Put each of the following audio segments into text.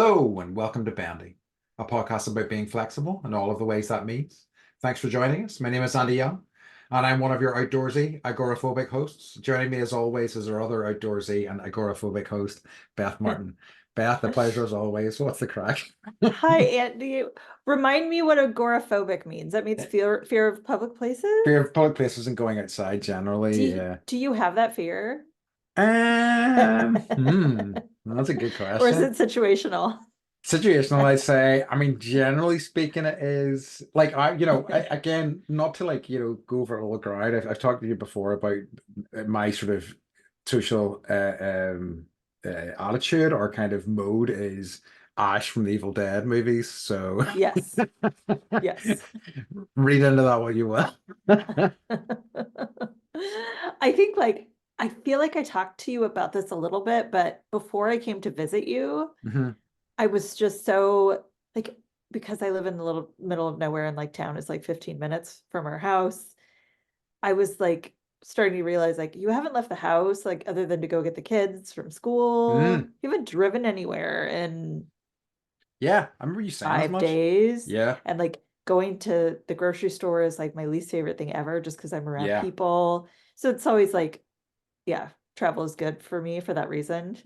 Hello and welcome to Bendy, a podcast about being flexible and all of the ways that means. Thanks for joining us. My name is Andy Young, and I'm one of your outdoorsy, agoraphobic hosts. Joining me as always is our other outdoorsy and agoraphobic host, Beth Martin. Beth, the pleasure as always. What's the crack? Hi, Andy. Remind me what agoraphobic means. That means fear of public places? Fear of public places and going outside Do generally, you, yeah. do you have that fear? That's a good Or is question. it situational? Situational, I'd say. I mean, generally speaking, it is like again, not to go over all the ground. I've talked to you before about my sort of social attitude or kind of mode is Ash from the Evil Dead movies. So Yes. Yes. read into that what you will. I think I feel like I talked to you about this a little bit, but before I came to visit you, Mhm. I was just so like because I live in the little middle of nowhere and like town is like 15 minutes from our house. I was like starting to realize like you haven't left the house like other than to go get the kids from school. Mm. You haven't driven anywhere in Yeah, I remember you saying as five much. days. Yeah, And like going to the grocery store is like my least favorite thing ever just because I'm around yeah. people. So it's always like, yeah, travel is good for me for that reason.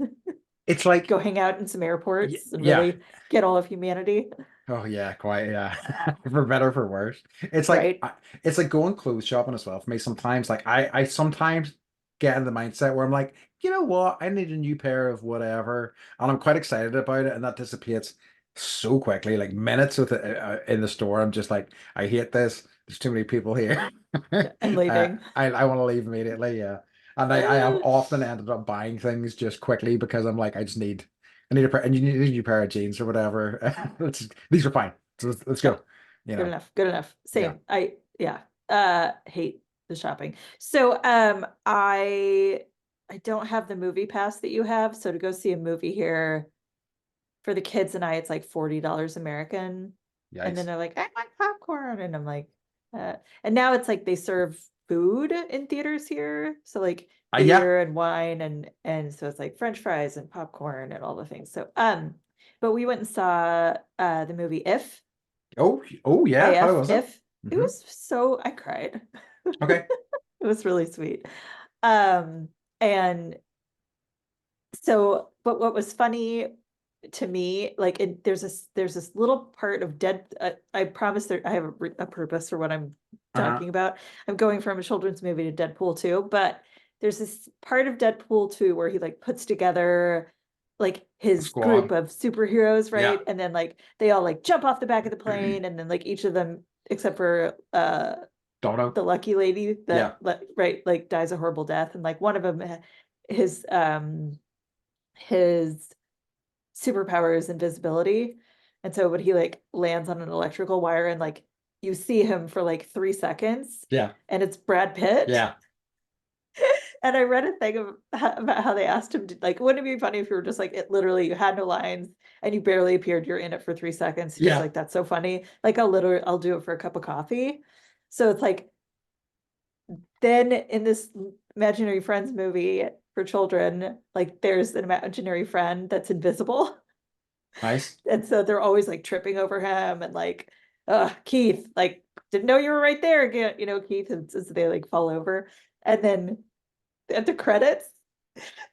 It's like, Go hang out in some airports and yeah. really get all of humanity, Oh yeah, quite yeah. For better for worse. It's like right? it's like going clothes shopping as well for me. Sometimes like I sometimes get in the mindset where I'm like, you know what, I need a new pair of whatever, and I'm quite excited about it, and that dissipates so quickly. Like minutes with it in the store, I'm just like, I hate this. There's too many people here. I'm leaving. I want to leave immediately. Yeah, and I have often ended up buying things just quickly because I'm like, I need a pair, and you need a new pair of jeans or whatever. These are fine. So let's go. Yep. You Good know, enough. Good enough. yeah. Same. Yeah. Hate the shopping. So I don't have the movie pass that you have. So to go see a movie here for the kids and I, it's like $40 American. And then Yikes. they're like, I want popcorn. And I'm like, uh, and now it's like they serve food in theaters here. So like Yeah. beer and wine and so it's like French fries and popcorn and all the things. So but we went and saw the movie Oh yeah. How was it? If. It Hmm. was so I cried. Okay. It was really sweet. Um, and so, but what was funny to me, like there's this little part of dead. I promise there I have a purpose for what I'm Uh-huh. talking about. I'm going from a children's movie to Deadpool 2, but there's this part of Deadpool 2 where he like puts together like his group Squad. of superheroes, Yeah. right? And then like they all like jump off the back of the plane, and then like each of them, except for Dono. the lucky lady Yeah. that right like dies a horrible death, and like one of them his his superpower is invisibility. And so when he like lands on an electrical wire and like you see him for like 3 seconds Yeah. and it's Brad Pitt. Yeah. And I read a thing about how they asked him to like, wouldn't it be funny if you were just like, it literally, you had no lines and you barely appeared, you're in it for 3 seconds. He was Yeah. like, that's so funny. Like I'll do it for a cup of coffee. So it's like, then in this imaginary friends movie for children, like there's an imaginary friend that's invisible. Nice. And so they're always like tripping over him and like, Keith, like, didn't know you were right there again, Keith, and as they like fall over. And then at the credits,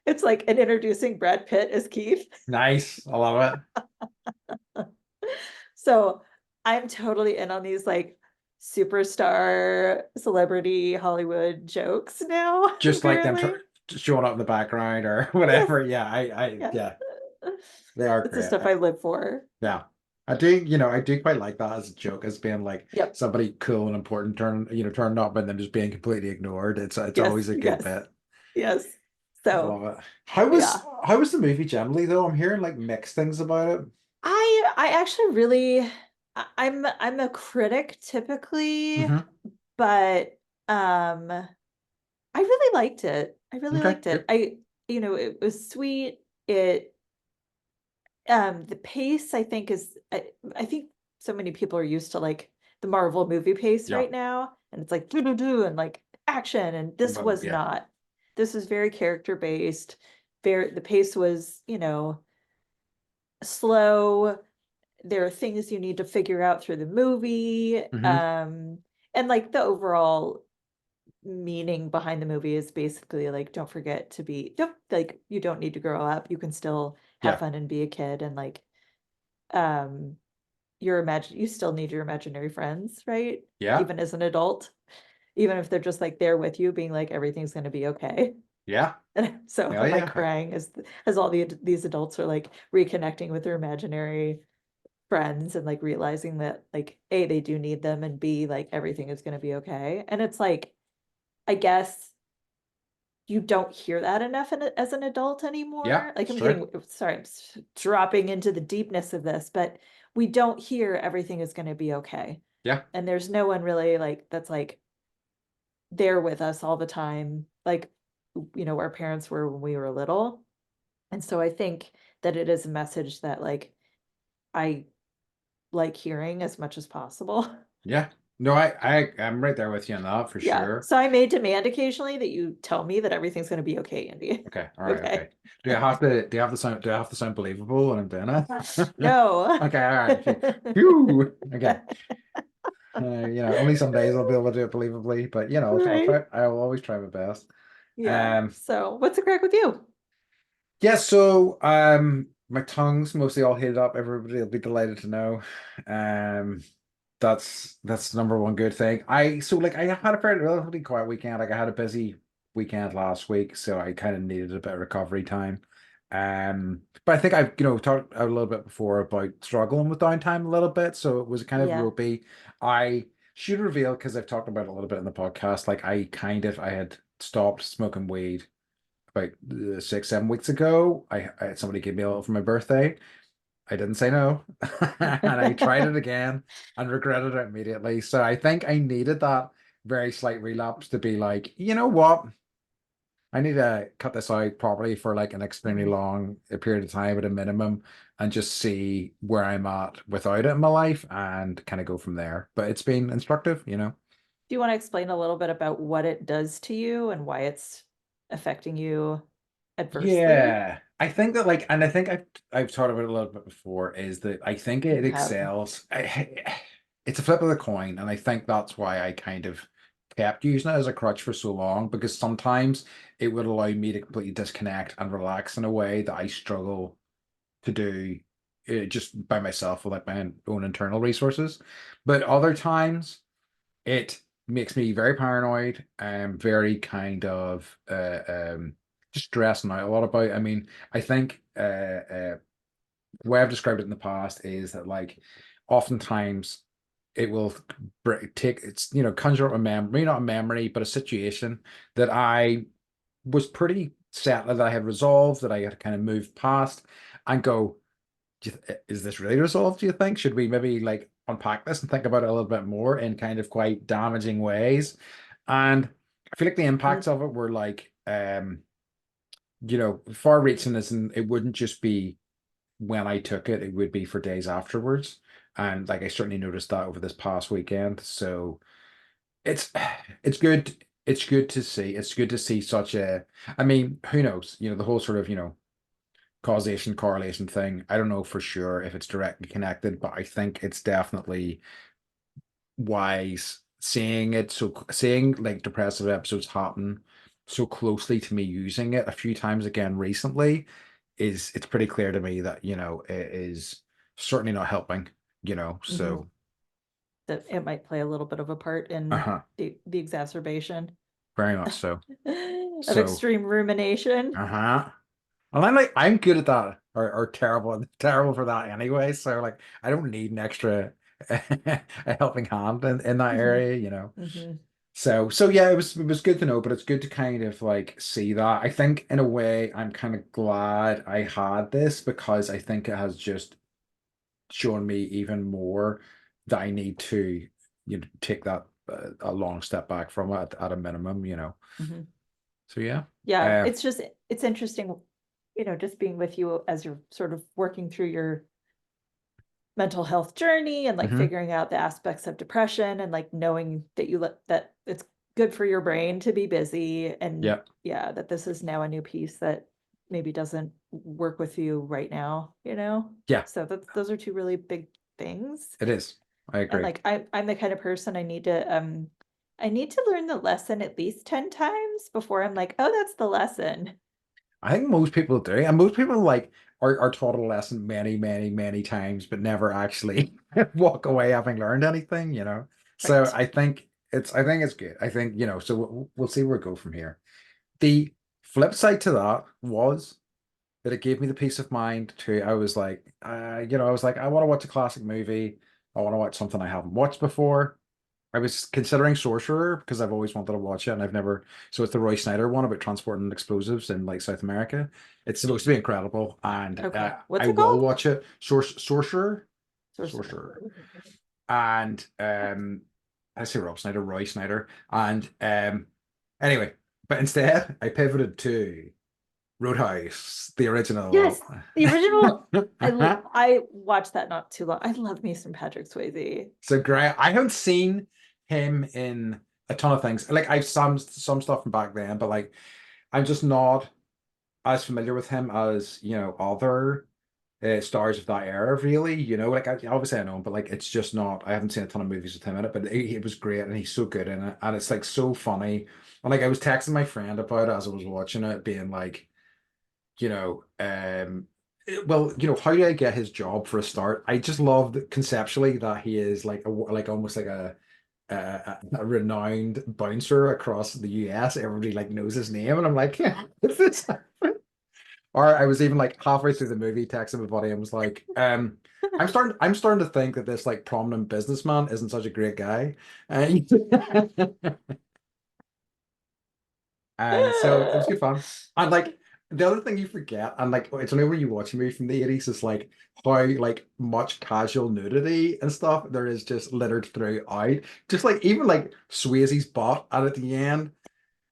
it's like an introducing Brad Pitt as Keith. Nice. I love it. So I'm totally in on these like superstar celebrity Hollywood jokes now, Just like them apparently. showing up in the background or Yes, whatever. Yeah. yes. Yeah. They are It's the great. stuff I live for. Yeah. I do quite like that as a joke, as being like Yep. somebody cool and important turning up and then just being completely ignored. It's Yes, always a good yes, bit. yes. I So love it. yeah. How was the movie generally though? I'm hearing like mixed things about it. I actually really I'm a critic typically, Hmm. but I really liked it. I really Okay, liked it. good. It was sweet. It the pace I think I think so many people are used to like the Marvel movie pace Yeah. right now, and it's like do do do and like action, and this was Yeah. not. This was very character based. Very the pace was, slow. There are things you need to figure out through the movie. Hmm. And like the overall meaning behind the movie is basically like, don't forget to be, don't like, you don't need to grow up. You can still have Yeah. fun and be a kid. And like, um, you still need your imaginary friends, right? Yeah. Even as an adult, even if they're just like there with you, being like, everything's going to be okay. Yeah. And so Yeah. am I Yeah. crying as all these adults are like reconnecting with their imaginary friends and like realizing that like A, they do need them, and B, like everything is going to be okay. And it's like, I guess you don't hear that enough as an adult Yeah. anymore. Like It's I'm true. getting, sorry, I'm dropping into the deepness of this, but we don't hear everything is going to be okay. Yeah. And there's no one really like that's like there with us all the time, like, our parents were when we were little. And so I think that it is a message that like I like hearing as much as possible. Yeah. No, I'm right there with you on that for Yeah. sure. So I may demand occasionally that you tell me that everything's going to be okay, Andy. Okay. All right. Okay. Okay. Do I have to sound believable when I'm doing it? No. Okay. All right. Phew. Okay. Only some days I'll be able to do it believably, but I'll Right. try. I'll always try my best. Yeah. Um, So what's the crack with you? yeah. So, my tongue's mostly all healed up. Everybody will be delighted to know. Um, that's the number one good thing. I had a fairly relatively quiet weekend. Like I had a busy weekend last week, so I kind of needed a bit of recovery time. But I think I've talked a little bit before about struggling with downtime a little bit, so it was kind of Yeah. ropey. I should reveal because I've talked about it a little bit in the podcast. Like I had stopped smoking weed about 6, 7 weeks ago. I had somebody gave me a little for my birthday. I didn't say no. And I tried it again and regretted it immediately. So I think I needed that very slight relapse to be like, you know what? I need to cut this out properly for like an extremely Mhm. long period of time at a minimum and just see where I'm at without it in my life and kind of go from there. But it's been instructive. Do you want to explain a little bit about what it does to you and why it's affecting you adversely? Yeah, I think that and I think I've talked about it a little bit before, is that I think it You have. excels. It's a flip of the coin, and I think that's why I kind of kept using it as a crutch for so long, because sometimes it would allow me to completely disconnect and relax in a way that I struggle to do just by myself with like my own internal resources. But other times it makes me very paranoid and very kind of just stressing out a lot about. I mean, I think the way I've described it in the past is that like oftentimes it will take it's conjure up a memory, not a memory, but a situation that I was pretty set that I had resolved, that I had kind of moved past, and go, is this really resolved, do you think? Should we maybe like unpack this and think about it a little bit more in kind of quite damaging ways? And I feel like the impacts Mm. of it were like far reaching, as in it wouldn't just be when I took it, it would be for days afterwards. And like I certainly noticed that over this past weekend. So it's it's good. It's good to see. It's good to see such a, I mean, who knows? The whole sort of, causation correlation thing. I don't know for sure if it's directly connected, but I think it's definitely wise seeing like depressive episodes happen so closely to me using it a few times again recently it's pretty clear to me that it is certainly not helping. Mhm. So That it might play a little bit of a part in uh-huh, the exacerbation very much so. of So extreme rumination. uh-huh. And I'm good at that, or terrible for that anyway. So like I don't need an extra a helping hand in that Mhm. area. Mhm. So yeah, it was good to know, but it's good to kind of like see that. I think in a way I'm kind of glad I had this, because I think it has just shown me even more that I need to take that a long step back from it at a minimum. Mhm. So yeah. Yeah, Uh, it's interesting, just being with you as you're sort of working through your mental health journey and like mhm. figuring out the aspects of depression and like knowing that that it's good for your brain to be busy, and Yeah. yeah, that this is now a new piece that maybe doesn't work with you right now, you know? Yeah, So those are two really big things. it is. I And agree. like I'm the kind of person I need to learn the lesson at least 10 times before I'm like, oh, that's the lesson. I think most people do, and most people like are taught a lesson many, many, many times, but never actually walk away having learned anything, you know. So Right. I think it's good. I think, so we'll see where we go from here. The flip side to that was that it gave me the peace of mind to, I was like, I was like, I want to watch a classic movie. I want to watch something I haven't watched before. I was considering Sorcerer because I've always wanted to watch it and I've never. So it's the Roy Snyder one about transporting explosives in like South America. It's supposed to be incredible, and Okay. What's I it will called? watch it. Sorcerer, Sorcerer. Sorcerer, and I say Rob Snyder, Roy Snyder, and anyway, but instead I pivoted to Roadhouse, the Yes, original. the original. I watched that not too long. I love me some Patrick Swayze. So great. I haven't seen him in a ton of things. Like I've some stuff from back then, but like I'm just not as familiar with him as other stars of that era. Really, like obviously I know him, but like it's just not. I haven't seen a ton of movies with him in it, but he was great and he's so good in it, and it's like so funny. And like I was texting my friend about it as I was watching it, being like, you know, well, how did I get his job for a start? I just love conceptually that he is like like almost like a renowned bouncer across the US. Everybody like knows his name, and I'm like, yeah, if this happened. Or I was even like halfway through the movie, texting my buddy and was like, I'm starting to think that this like prominent businessman isn't such a great guy. And and so it was good fun. And like the other thing you forget, and like it's only when you watch a movie from the 80s, is like how like much casual nudity and stuff there is just littered throughout. Just like even like Swayze's butt and at the end,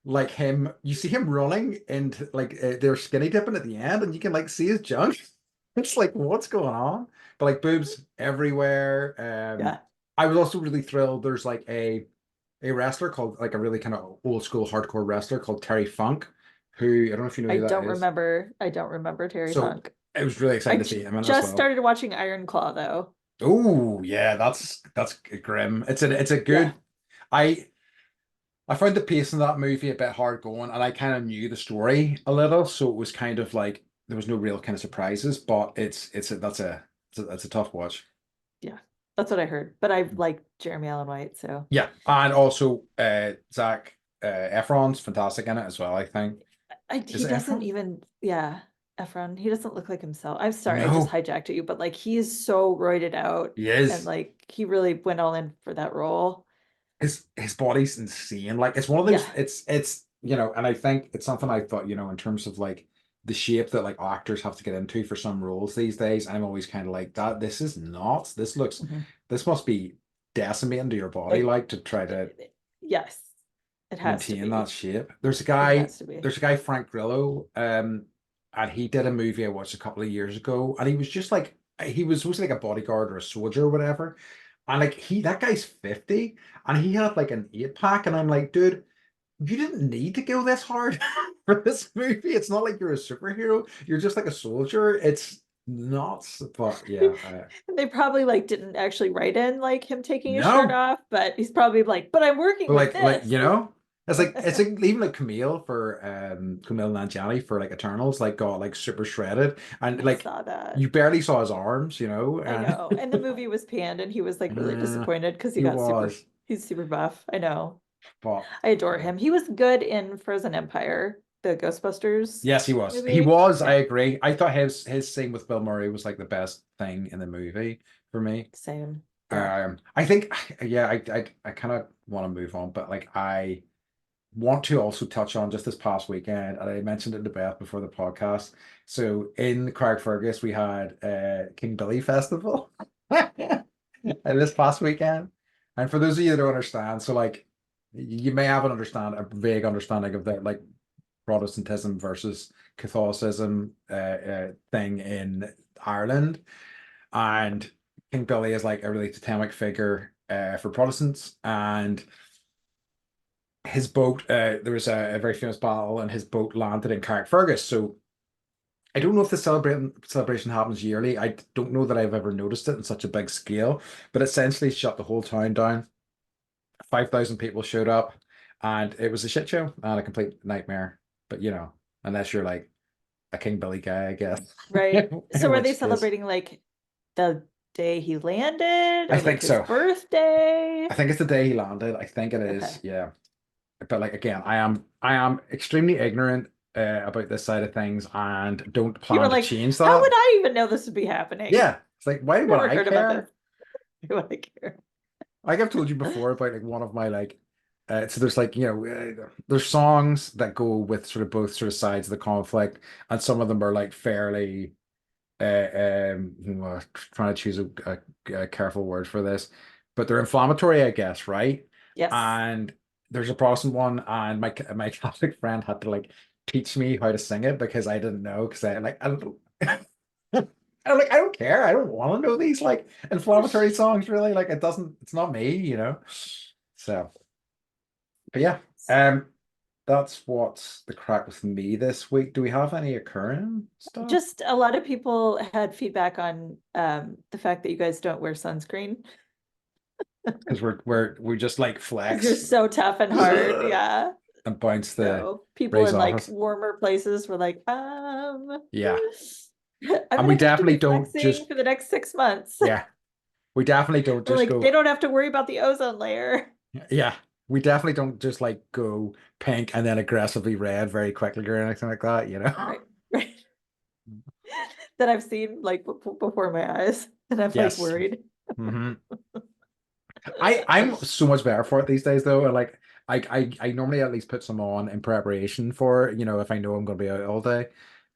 like him, you see him running and like they're skinny dipping at the end, and you can like see his junk. It's like what's going on? But like boobs everywhere. Yeah. I was also really thrilled. There's like a wrestler called like a really kind of old school hardcore wrestler called Terry Funk, who I don't know if you know who that is. I don't remember Terry So Funk. it was really I exciting to see him in it as just well. started watching Iron Claw though. Oh yeah, that's grim. It's a Yeah. good. I I found the pace in that movie a bit hard going, and I kind of knew the story a little, so it was kind of like there was no real kind of surprises. But that's a tough watch. Yeah. That's what I heard. But I like Jeremy Allen White, so Yeah, and also Zach Efron's fantastic in it as well. I think is he it doesn't Efron? even, yeah, Efron, he doesn't look like himself. I'm sorry, I just No, hijacked at you, but like he is so roided out he and is. like he really went all in for that role. His body's insane. Like it's one of Yeah. those. It's and I think it's something I thought in terms of like the shape that like actors have to get into for some roles these days. I'm always kind of like that. This is not. Mhm. This must be decimating to your body It, like to try to yes, it has to maintain that be. shape. It has to be. There's a guy Frank Grillo, and he did a movie I watched a couple of years ago, and he was just like he was supposed to be like a bodyguard or a soldier or whatever. And like that guy's 50 and he had like an 8 pack, and I'm like, dude, you didn't need to go this hard for this movie. It's not like you're a superhero. You're just like a soldier. It's nuts. But yeah, They probably like didn't actually write in like him taking his shirt no. off, but he's probably like, but I'm working But with like this. it's like even like Camille Nanjiani for like Eternals like got like super shredded, and I like saw that. you barely saw his arms, I and know. And the movie was panned and he was like really disappointed because he was. he's super buff. I know. But I adore yeah. him. He was good in Frozen Empire, the Ghostbusters Yes, he was. He movie. was. I Yeah, agree. I thought his scene with Bill Murray was like the best thing in the movie for me. same. Yeah. I think, yeah, I kind of want to move on, but like I want to also touch on just this past weekend, and I mentioned it to Beth before the podcast. So in Carrickfergus, we had King Billy Festival, and this past weekend. And for those of you that don't understand, so like you may have a vague understanding of the like Protestantism versus Catholicism thing in Ireland. And King Billy is like a really totemic figure for Protestants. And his boat, there was a very famous battle, and his boat landed in Carrickfergus. So I don't know if the celebration happens yearly. I don't know that I've ever noticed it in such a big scale, but essentially shut the whole town down. 5,000 people showed up, and it was a shit show and a complete nightmare. But unless you're like a King Billy guy, I guess. Right. So In are they which case, celebrating like the day he landed I or like think his so. birthday? I think it's the day he landed. I think it is. Okay. Yeah. But like again, I am extremely ignorant about this side of things and don't You were plan to like, change how would that. I even know this would be happening? Yeah. It's like, why would Never I heard about this. care? Why would I care? Like I've told you before about like one of my like so there's like there's songs that go with sort of both sort of sides of the conflict, and some of them are like fairly trying to choose a careful word for this, but they're inflammatory, I guess, right? Yes. And there's a Protestant one, and my Catholic friend had to like teach me how to sing it because I didn't know, because I don't I'm like, I don't care. I don't want to know these like inflammatory songs, really. Like it's not me. So, but yeah, um, that's what's the crack with me this week. Do we have any occurring stuff? Just a lot of people had feedback on the fact that you guys don't wear sunscreen Because we just like because you're flex so tough and hard. Yeah. and bounce the So people rays in off like us. warmer places were like, Yeah. I'm And we gonna have to definitely be don't flexing just, for the next 6 months. yeah, we definitely don't I'm just like, they go, don't have to worry about the ozone layer. yeah, we definitely don't just like go pink and then aggressively red very quickly or anything like that. Right, right. That I've seen like before my eyes, and I'm like Yes. worried. Hmm. I'm so much better for it these days though. And like I normally at least put some on in preparation for, if I know I'm gonna be out all day.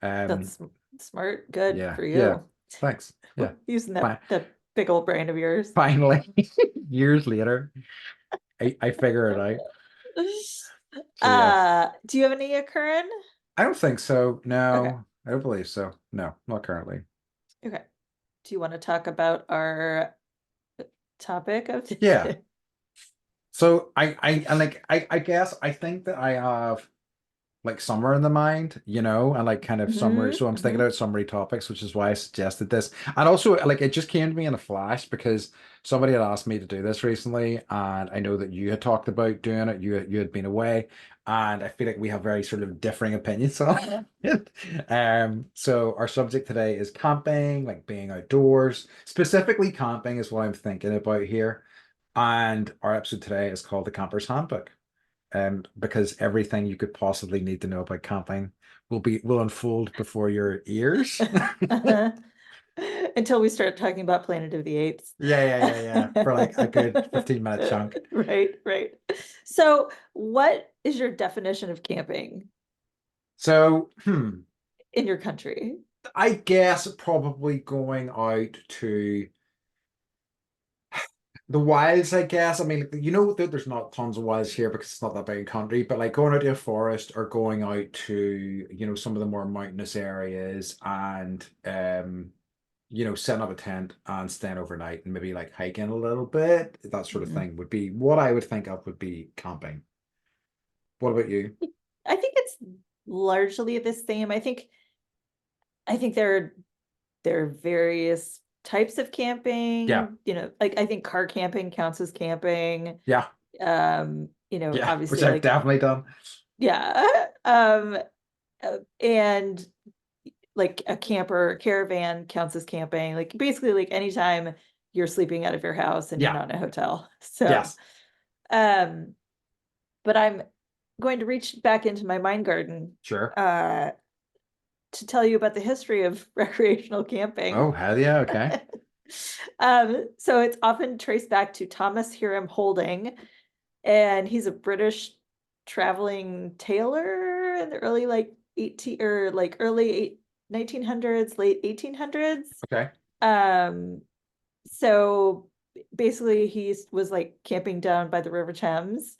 Um That's smart. Good yeah, for yeah. you. Thanks. Yeah. Using Fine. that big old brain of yours. Finally, years later, I figure it out. So yeah. Do you have any occurring? I don't think so. Okay. No, I don't believe so. No, not currently. Okay. Do you want to talk about our topic of Yeah. today? So and like I guess I think that I have like summer in the mind, and like kind of summary. So I'm thinking Hmm. about summary topics, which is why I suggested this. And also, like, it just came to me in a flash because somebody had asked me to do this recently, and I know that you had talked about doing it. You had been away, and I feel like we have very sort of differing opinions on it. So our subject today is camping, like being outdoors. Specifically, camping is what I'm thinking about here. And our episode today is called The Camper's Handbook, because everything you could possibly need to know about camping will unfold before your ears. Until we start talking about Planet of the Apes. Yeah, yeah, yeah, yeah. For like a good 15-minute chunk. Right, right. So, what is your definition of camping So, in your country? I guess probably going out to the wilds, I guess. I mean, there's not tons of wilds here because it's not that big a country, but like going out to a forest or going out to, some of the more mountainous areas and setting up a tent and staying overnight and maybe like hiking a little bit, that sort of Mhm. thing would be what I would think of would be camping. What about you? I think it's largely the same. I think there are various types of Yeah, camping, like I think car camping counts as camping. yeah, yeah, which Obviously I've like definitely done. yeah. And like a camper caravan counts as camping. Like basically like anytime you're sleeping out of your house and you're Yeah, not in a hotel. So yes, um but I'm going to reach back into my mind garden sure. uh to tell you about the history of recreational camping. Oh, hell yeah, okay. So it's often traced back to Thomas Hiram Holding, and he's a British traveling tailor in the early like 18 or like early 1900s, late 1800s. Okay. Um, so basically he was like camping down by the River Thames,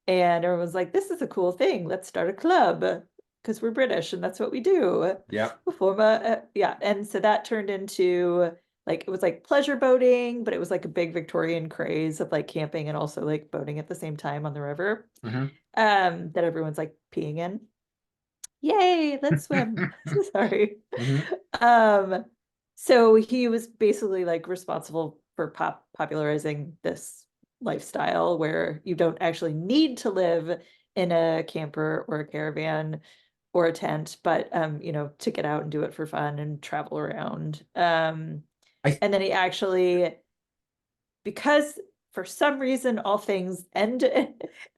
and everyone was like, this is a cool thing. Let's start a club because we're British and that's what we do. Yeah. Yeah. And so that turned into like, it was like pleasure boating, but it was like a big Victorian craze of like camping and also like boating at the same time on the river Hmm. that everyone's like peeing in. Yay, let's swim. Sorry. Hmm. Um, so he was basically like responsible for popularizing this lifestyle where you don't actually need to live in a camper or a caravan or a tent, but to get out and do it for fun and travel around. I And then he actually, because for some reason all things end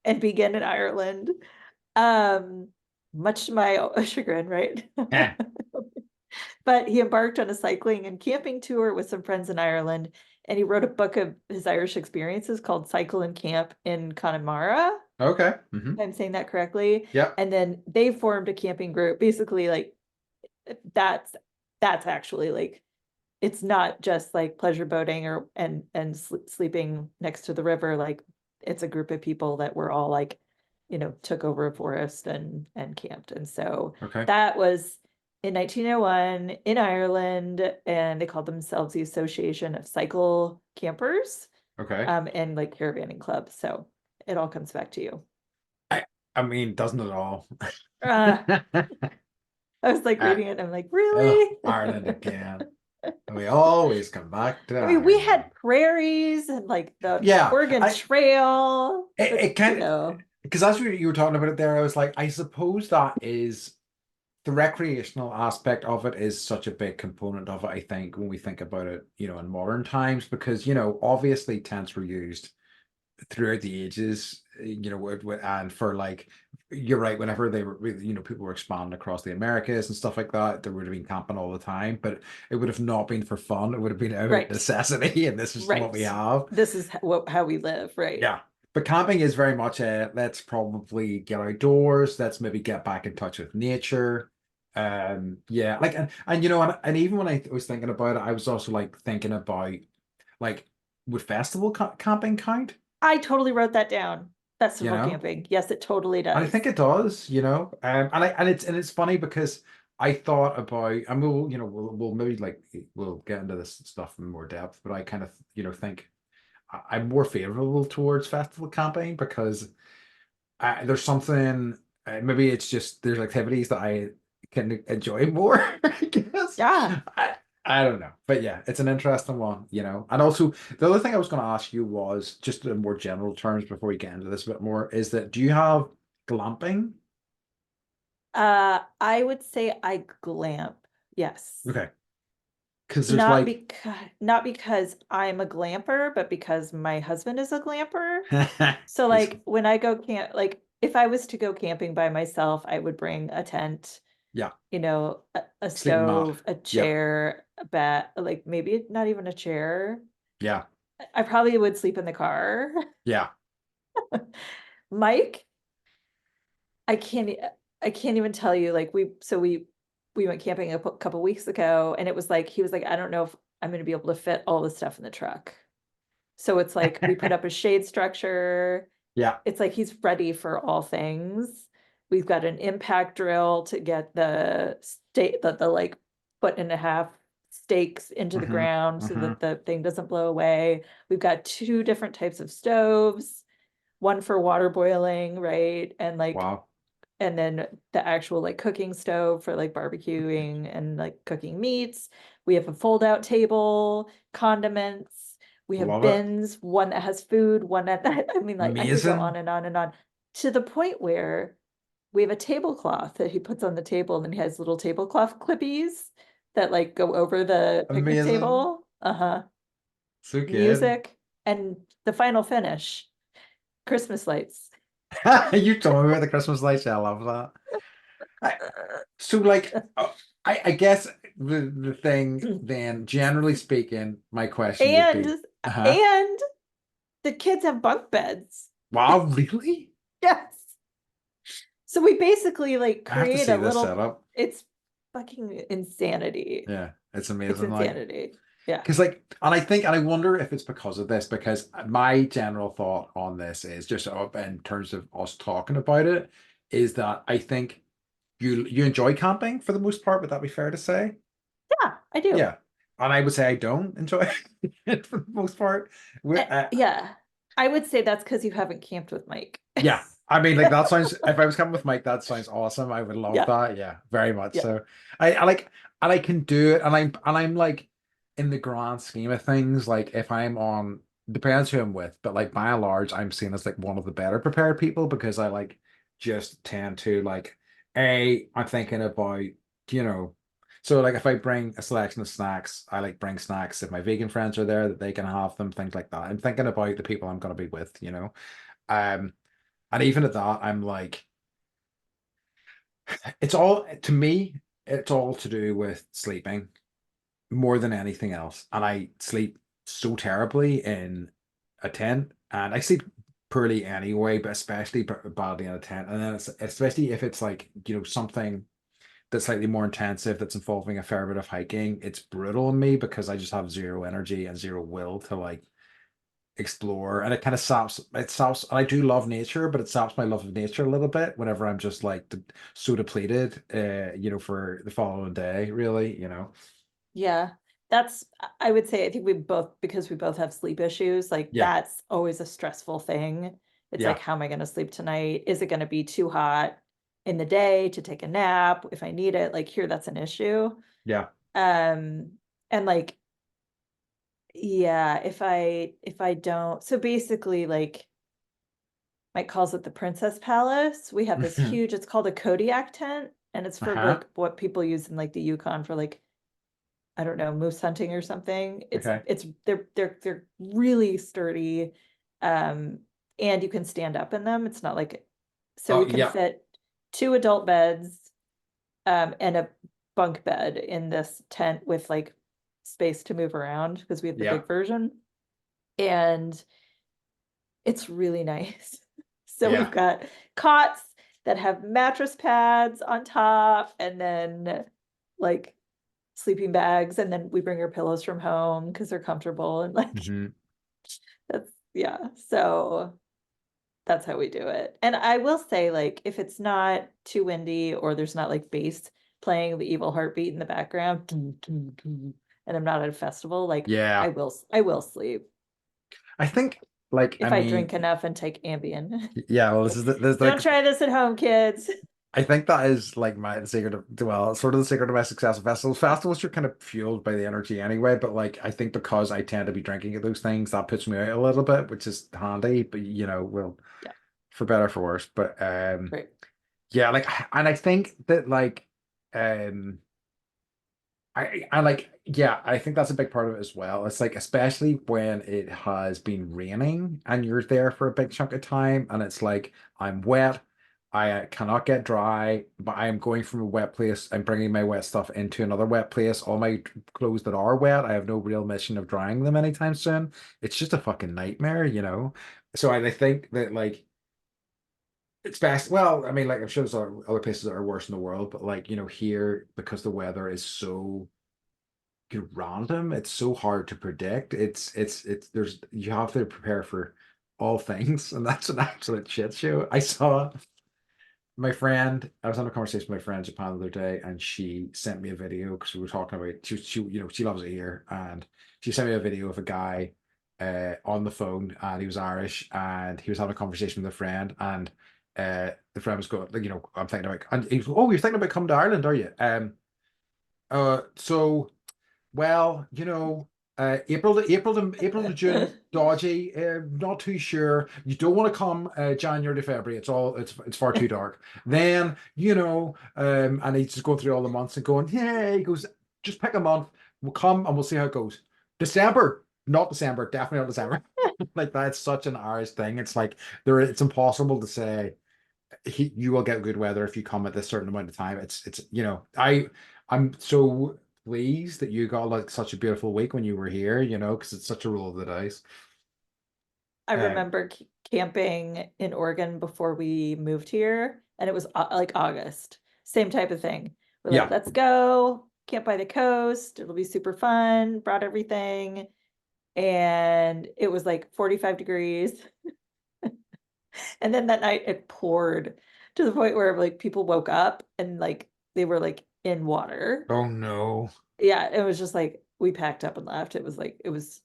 and begin in Ireland, um, much to my chagrin, right? eh, But he embarked on a cycling and camping tour with some friends in Ireland, and he wrote a book of his Irish experiences called Cycle and Camp in Connemara, okay. Hmm. if I'm saying that correctly. Yep. And then they formed a camping group. Basically, like that's that's actually like it's not just like pleasure boating or and sleeping next to the river. Like it's a group of people that were all like, took over a forest and camped. And so Okay. that was in 1901 in Ireland, and they called themselves the Association of Cycle Campers, Okay. and like caravanning clubs. So it all comes back to you. I I mean, doesn't it all? Uh, I was like Uh, reading it, and I'm like, oh, really? Ireland again. We always come back to I mean, we Ireland. had prairies and like the Yeah, Oregon I Trail, but it kind of, because as you were talking about it there, I was like, I suppose that is the recreational aspect of it is such a big component of it, I think, when we think about it, in modern times, because, obviously tents were used throughout the ages, and for like, you're right, whenever they were, people were expanding across the Americas and stuff like that, there would have been camping all the time, but it would have not been for fun. It would have been out of right, necessity, and this is what right. we have. This is how we live, right? Yeah. But camping is very much a let's probably get outdoors, let's maybe get back in touch with nature. Yeah, like and even when I was thinking about it, I was also like thinking about like would festival camping count? I totally wrote that down. You Festival know? camping. Yes, it totally And I think does. it does, and it's funny because I thought about, and we'll maybe like we'll get into this stuff in more depth, but I kind of think I'm more favorable towards festival camping because there's something, maybe it's just there's activities that I can enjoy more, I guess. Yeah. I don't know. But yeah, it's an interesting one. And also the other thing I was going to ask you was just in more general terms before we get into this a bit more, is that do you have glamping? I would say I glamp. Yes. Okay. Because there's Not like because not because I'm a glamper, but because my husband is a glamper. So he's like when I go camp, like if I was to go camping by myself, I would bring a tent, yeah, a sleeping mat. stove, a Yep. chair, a bed, like maybe not even a chair. Yeah. I probably would sleep in the car. Yeah. Mike, I can't I can't even tell you, like we went camping a couple weeks ago, and it was like he was like, I don't know if I'm going to be able to fit all the stuff in the truck. So it's like we put up a shade structure. Yeah. It's like he's ready for all things. We've got an impact drill to get the stake, the like 1.5 stakes into the Hmm. ground so Hmm. that the thing doesn't blow away. We've got two different types of stoves, one for water boiling, right? Wow. And then the actual like cooking stove for like barbecuing and like cooking meats. We have a fold out table, condiments. We have Love it. bins, one that has food, one that, I mean, like I could go on Amazing. and on and on, to the point where we have a tablecloth that he puts on the table, and then he has little tablecloth clippies that like go over the picnic Amazing. table. Uh-huh. So good. Music. And the final finish, Christmas lights. You told me about the Christmas lights. Yeah, I love that. So, like, I guess the thing then, generally speaking, my question would And be, uh-huh. and the kids have bunk beds. Wow, really? Yes. So we basically like I have to create see a this little, setup. it's fucking insanity. Yeah, it's It's amazing. Like, insanity. Yeah. because and I wonder if it's because of this, because my general thought on this is just up in terms of us talking about it, is that I think you enjoy camping for the most part. Would that be fair to say? Yeah, I do. Yeah. And I would say I don't enjoy it for the most part. Yeah. I would say that's because you haven't camped with Mike. Yeah, I mean, like that sounds. If I was coming with Mike, that sounds awesome. I would love Yeah, that. Yeah, very much yeah, so. I like, and I can do it, and I'm like, in the grand scheme of things, like if I'm on, depends who I'm with, but like by and large, I'm seen as like one of the better prepared people because I like just tend to like, I'm thinking about, you know, so like if I bring a selection of snacks, I like bring snacks if my vegan friends are there that they can have them, things like that. I'm thinking about the people I'm gonna be with, you know. Um. And even at that, I'm like, it's all to me, it's all to do with sleeping more than anything else. And I sleep so terribly in a tent, and I sleep poorly anyway, but especially badly in a tent. And then it's especially if it's like, something that's slightly more intensive that's involving a fair bit of hiking, it's brutal on me because I just have zero energy and zero will to like explore, and it kind of saps and I do love nature, but it saps my love of nature a little bit whenever I'm just like so depleted, for the following day, really, yeah. That's, I would say, I think we both, because we both have sleep issues, like yeah, that's always a stressful thing. It's like, yeah, how am I going to sleep tonight? Is it going to be too hot in the day to take a nap if I need it? Like here, that's an issue. yeah. Um, and like, yeah, if I don't, so basically like Mike calls it the Princess Palace. We have this huge, it's called a Kodiak tent, and it's for Uh-huh. like what people use in like the Yukon for like, I don't know, moose hunting or something. It's Okay. it's they're really sturdy. Um, and you can stand up in them. It's not like, so Oh we can yeah. fit two adult beds and a bunk bed in this tent with like space to move around because we have the Yeah. big version. And it's really nice. So we've Yeah. got cots that have mattress pads on top and then like sleeping bags, and then we bring our pillows from home because they're comfortable and like Hmm. that's, yeah. So that's how we do it. And I will say, like, if it's not too windy or there's not like bass playing the evil heartbeat in the background, doo, doo, doo, and I'm not at a festival, like Yeah. I will sleep I think, like, I if I drink mean, enough and take Ambien. yeah, well, this is Don't like, try this at home, kids. I think that is like my secret of, well, sort of the secret of my success at festivals. Festivals, you're kind of fueled by the energy anyway, but like I think because I tend to be drinking at those things, that puts me out a little bit, which is handy, but well, Yeah, for better or for worse. But great. yeah, like, and I think that like um I like, yeah, I think that's a big part of it as well. It's like, especially when it has been raining and you're there for a big chunk of time, and it's like, I'm wet, I cannot get dry, but I am going from a wet place, I'm bringing my wet stuff into another wet place. All my clothes that are wet, I have no real mission of drying them anytime soon. It's just a fucking nightmare. So I think that like, it's best. Well, I mean, like I'm sure there's other places that are worse in the world, but like, here, because the weather is so random. It's so hard to predict. There's you have to prepare for all things, and that's an absolute shit show. I saw my friend. I was having a conversation with my friend in Japan the other day, and she sent me a video because we were talking about she loves it here, and she sent me a video of a guy on the phone, and he was Irish, and he was having a conversation with a friend, and the friend was going, like, I'm thinking about, and he was, oh, you're thinking about coming to Ireland, are you? So. Well, April to June, dodgy. Not too sure. You don't want to come January to February. It's far too dark. Then and he's just going through all the months and going, yeah. He goes, just pick a month. We'll come and we'll see how it goes. December, not December, definitely not December. Like that's such an Irish thing. It's like it's impossible to say you will get good weather if you come at this certain amount of time. I'm so pleased that you got like such a beautiful week when you were here, because it's such a roll of the dice. I Uh, remember camping in Oregon before we moved here, and it was like August. Same type of thing. We're like, yeah. let's go camp by the coast. It'll be super fun. Brought everything, and it was like 45 degrees. And then that night it poured to the point where like people woke up and like they were like in water. Oh no. Yeah, it was just like we packed up and left. It was like it was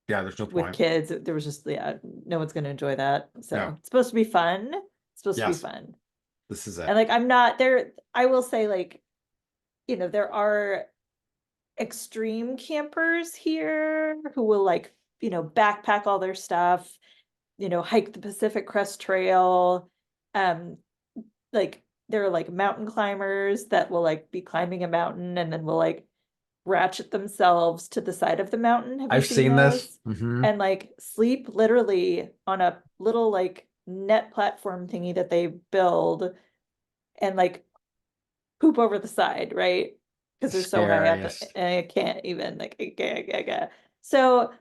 Yeah, there's no with point. kids. There was just, yeah, no one's gonna enjoy that. Yeah. So it's supposed to be fun, It's supposed to be Yes, fun. this is it. And like, I'm not there. I will say, like, there are extreme campers here who will like, backpack all their stuff, hike the Pacific Crest Trail. Um, like there are like mountain climbers that will like be climbing a mountain and then will like ratchet themselves to the side of the mountain. Have you I've seen seen this. those? Hmm. And like sleep literally on a little like net platform thingy that they build and like poop over the side, right? Because they're so high up Scariest. and I can't even like so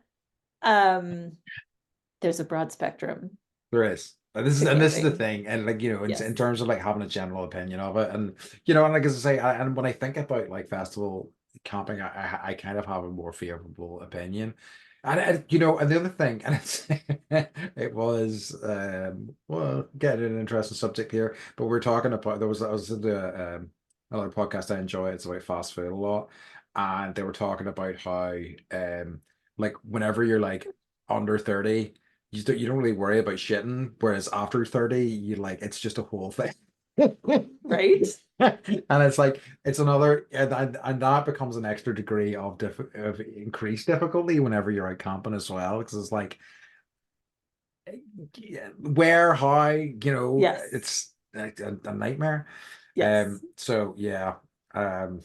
there's a broad spectrum There is. to And this is the camping. thing, and like in Yes. terms of like having a general opinion of it, and and like as I say, and when I think about like festival camping, I kind of have a more favorable opinion, and and the other thing, and it's it was well, get an interesting subject here, but we're talking about I was in the another podcast I enjoy. It's about fast food a lot, and they were talking about how like whenever you're like under 30 you don't really worry about shitting, whereas after 30, you like it's just a whole thing. Right. And it's like it's another and that becomes an extra degree of increased difficulty whenever you're out camping as well. Because it's like where, how, Yes. it's like a nightmare. Yes. So yeah. Um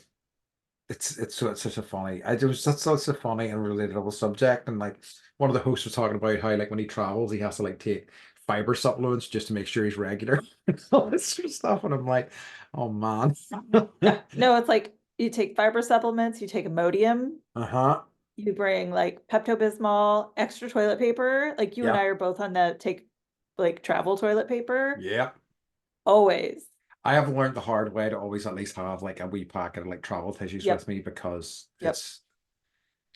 it's such a funny it was such a funny and relatable subject, and like one of the hosts was talking about how like when he travels he has to like take fiber supplements just to make sure he's regular and all this sort of stuff, and I'm like, oh man. Yeah. No, it's like you take fiber supplements, you take Imodium, Uh-huh. you bring like Pepto-Bismol, extra toilet paper. Like you and Yeah. I are both on the take like travel toilet paper. Yeah. Always. I have learned the hard way to always at least have like a wee packet of like travel tissues with Yep. me, because Yep.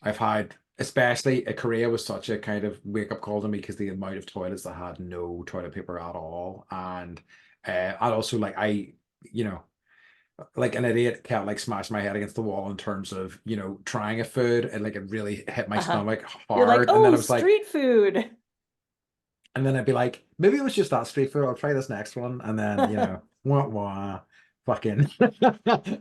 I've had, especially Korea was such a kind of wake up call to me because the amount of toilets that had no toilet paper at all. And I'd also like, you know, like an idiot kept like smash my head against the wall in terms of, trying a food, and like it really hit my Uh-huh. stomach You're like, hard. And then I oh, was like, street food. and then I'd be like, maybe it was just that street food. I'll try this next one. And then, wah, wah, fucking,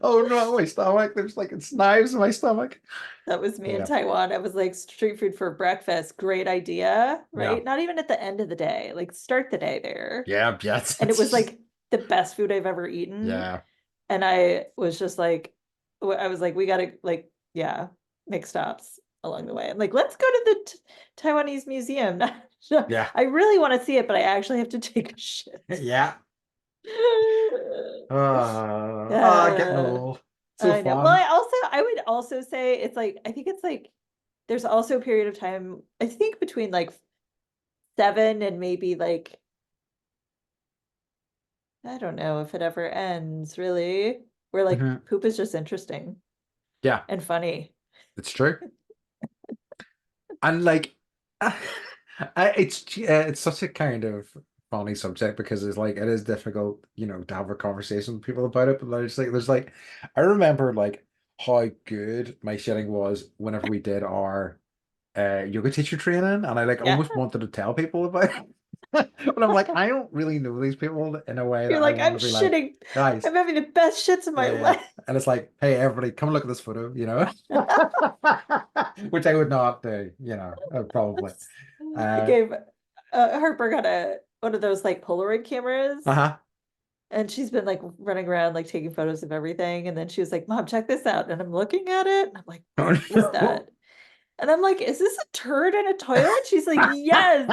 oh no, my stomach. There's like, it's knives in my stomach. That was me in Yeah. Taiwan. I was like, street food for breakfast. Great idea, Yeah. right? Not even at the end of the day, like start the day there. Yeah. Yeah. And it was like the best food I've ever eaten. Yeah. And I was just like, I was like, we gotta like, yeah, make stops along the way. I'm like, let's go to the Taiwanese museum. Yeah. I really want to see it, but I actually have to take a shit. Yeah. Getting Uh, old. So I know. Well, fun. I would also say it's like, I think it's like, there's also a period of time, I think between like 7 and maybe like, I don't know if it ever ends really, where like Mhm. poop is just interesting Yeah, and funny. it's true. And like, it's such a kind of funny subject because it's like it is difficult, to have a conversation with people about it. But there's like, I remember like how good my shitting was whenever we did our yoga teacher training, and I like Yeah. almost wanted to tell people about it. But I'm like, I don't really know these people in a way that You're I like, want I'm to be like, shitting. guys. I'm having the best shits of my Yeah, yeah. life. And it's like, hey, everybody, come look at this photo, which I would not do, probably. I Uh, gave Harper got a one of those like Polaroid cameras, uh-huh. and she's been like running around like taking photos of everything. And then she was like, "Mom, check this out." And I'm looking at it, and I'm like, Oh, "What is no. that?" And I'm like, "Is this a turd in a toilet?" She's like, "Yes.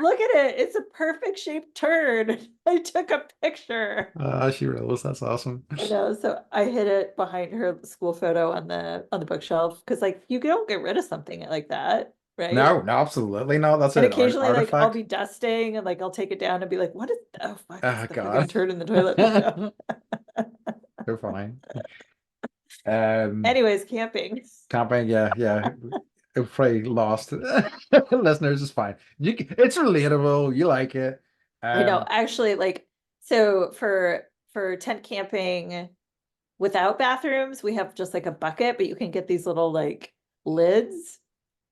Look at it. It's a perfect shaped turd." I took a picture. She rolls. That's awesome. I know. So I hid it behind her school photo on the bookshelf because like you don't get rid of something like that, right? No, no, absolutely not. That's And an occasionally like I'll artifact. be dusting and like I'll take it down and be like, what is oh fuck, it's Oh, the freaking God. turd in the toilet photo. So funny. Um, Anyways, camping. Camping, yeah, yeah. It probably lost listeners is fine. It's relatable. You like it. I know, Um, actually like so for tent camping without bathrooms, we have just like a bucket, but you can get these little like lids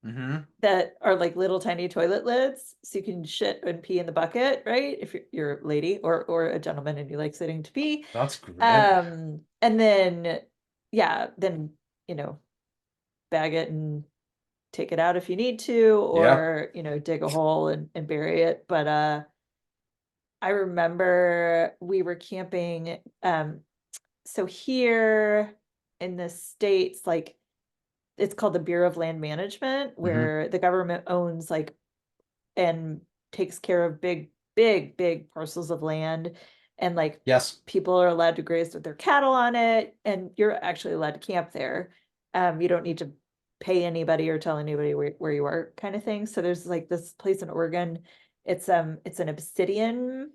Mm-hmm. that are like little tiny toilet lids, so you can shit and pee in the bucket, right? If you're a lady or a gentleman and you like sitting to pee. That's great. And then yeah, then you know, bag it and take it out if you need to, Yeah. or dig a hole and bury it. But I remember we were camping. So here in the States, like it's called the Bureau of Land Management, Mm-hmm. where the government owns like and takes care of big parcels of land. And like Yes. people are allowed to graze with their cattle on it, and you're actually allowed to camp there. You don't need to pay anybody or tell anybody where you are, kind of thing. So there's like this place in Oregon. It's an obsidian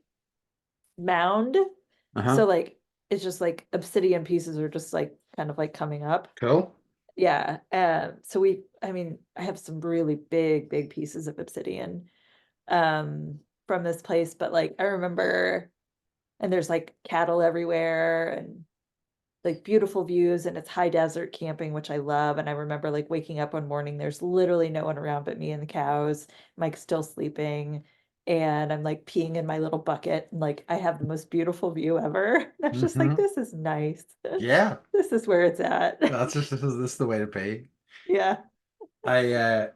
mound. Uh-huh. So like it's just like obsidian pieces are just like kind of like coming up. Cool. Yeah. So I mean, I have some really big pieces of obsidian from this place, but like I remember, and there's like cattle everywhere and like beautiful views, and it's high desert camping, which I love. And I remember like waking up one morning, there's literally no one around but me and the cows. Mike's still sleeping, and I'm like peeing in my little bucket, and like I have the most beautiful view ever. And I was just like, Mm-hmm. this is nice. Yeah. This is where it's at. This is the way to be. Yeah. I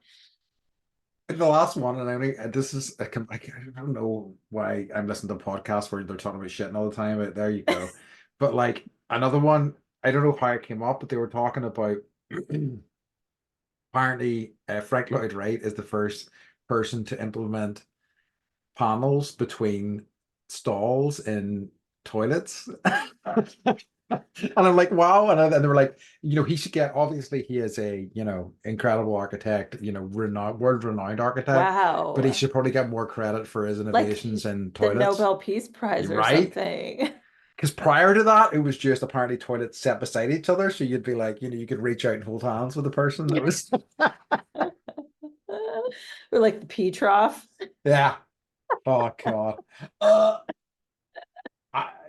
the last one, and I only this is I don't know why I'm listening to podcasts where they're talking about shit all the time, but there you go. But like another one, I don't know how it came up, but they were talking about apparently Frank Lloyd Wright is the first person to implement panels between stalls in toilets. And I'm like, wow. And they were like, he should get, obviously, he is a, incredible architect, renowned, world-renowned architect, but he Wow. should probably get more credit for his Like innovations in the toilets. Nobel Peace Prize You're or right. something. Because prior to that, it was just apparently toilets set beside each other. So you'd be like, you could reach out and hold hands with the person. That was, Or like the pea trough. yeah. Oh, God. Uh,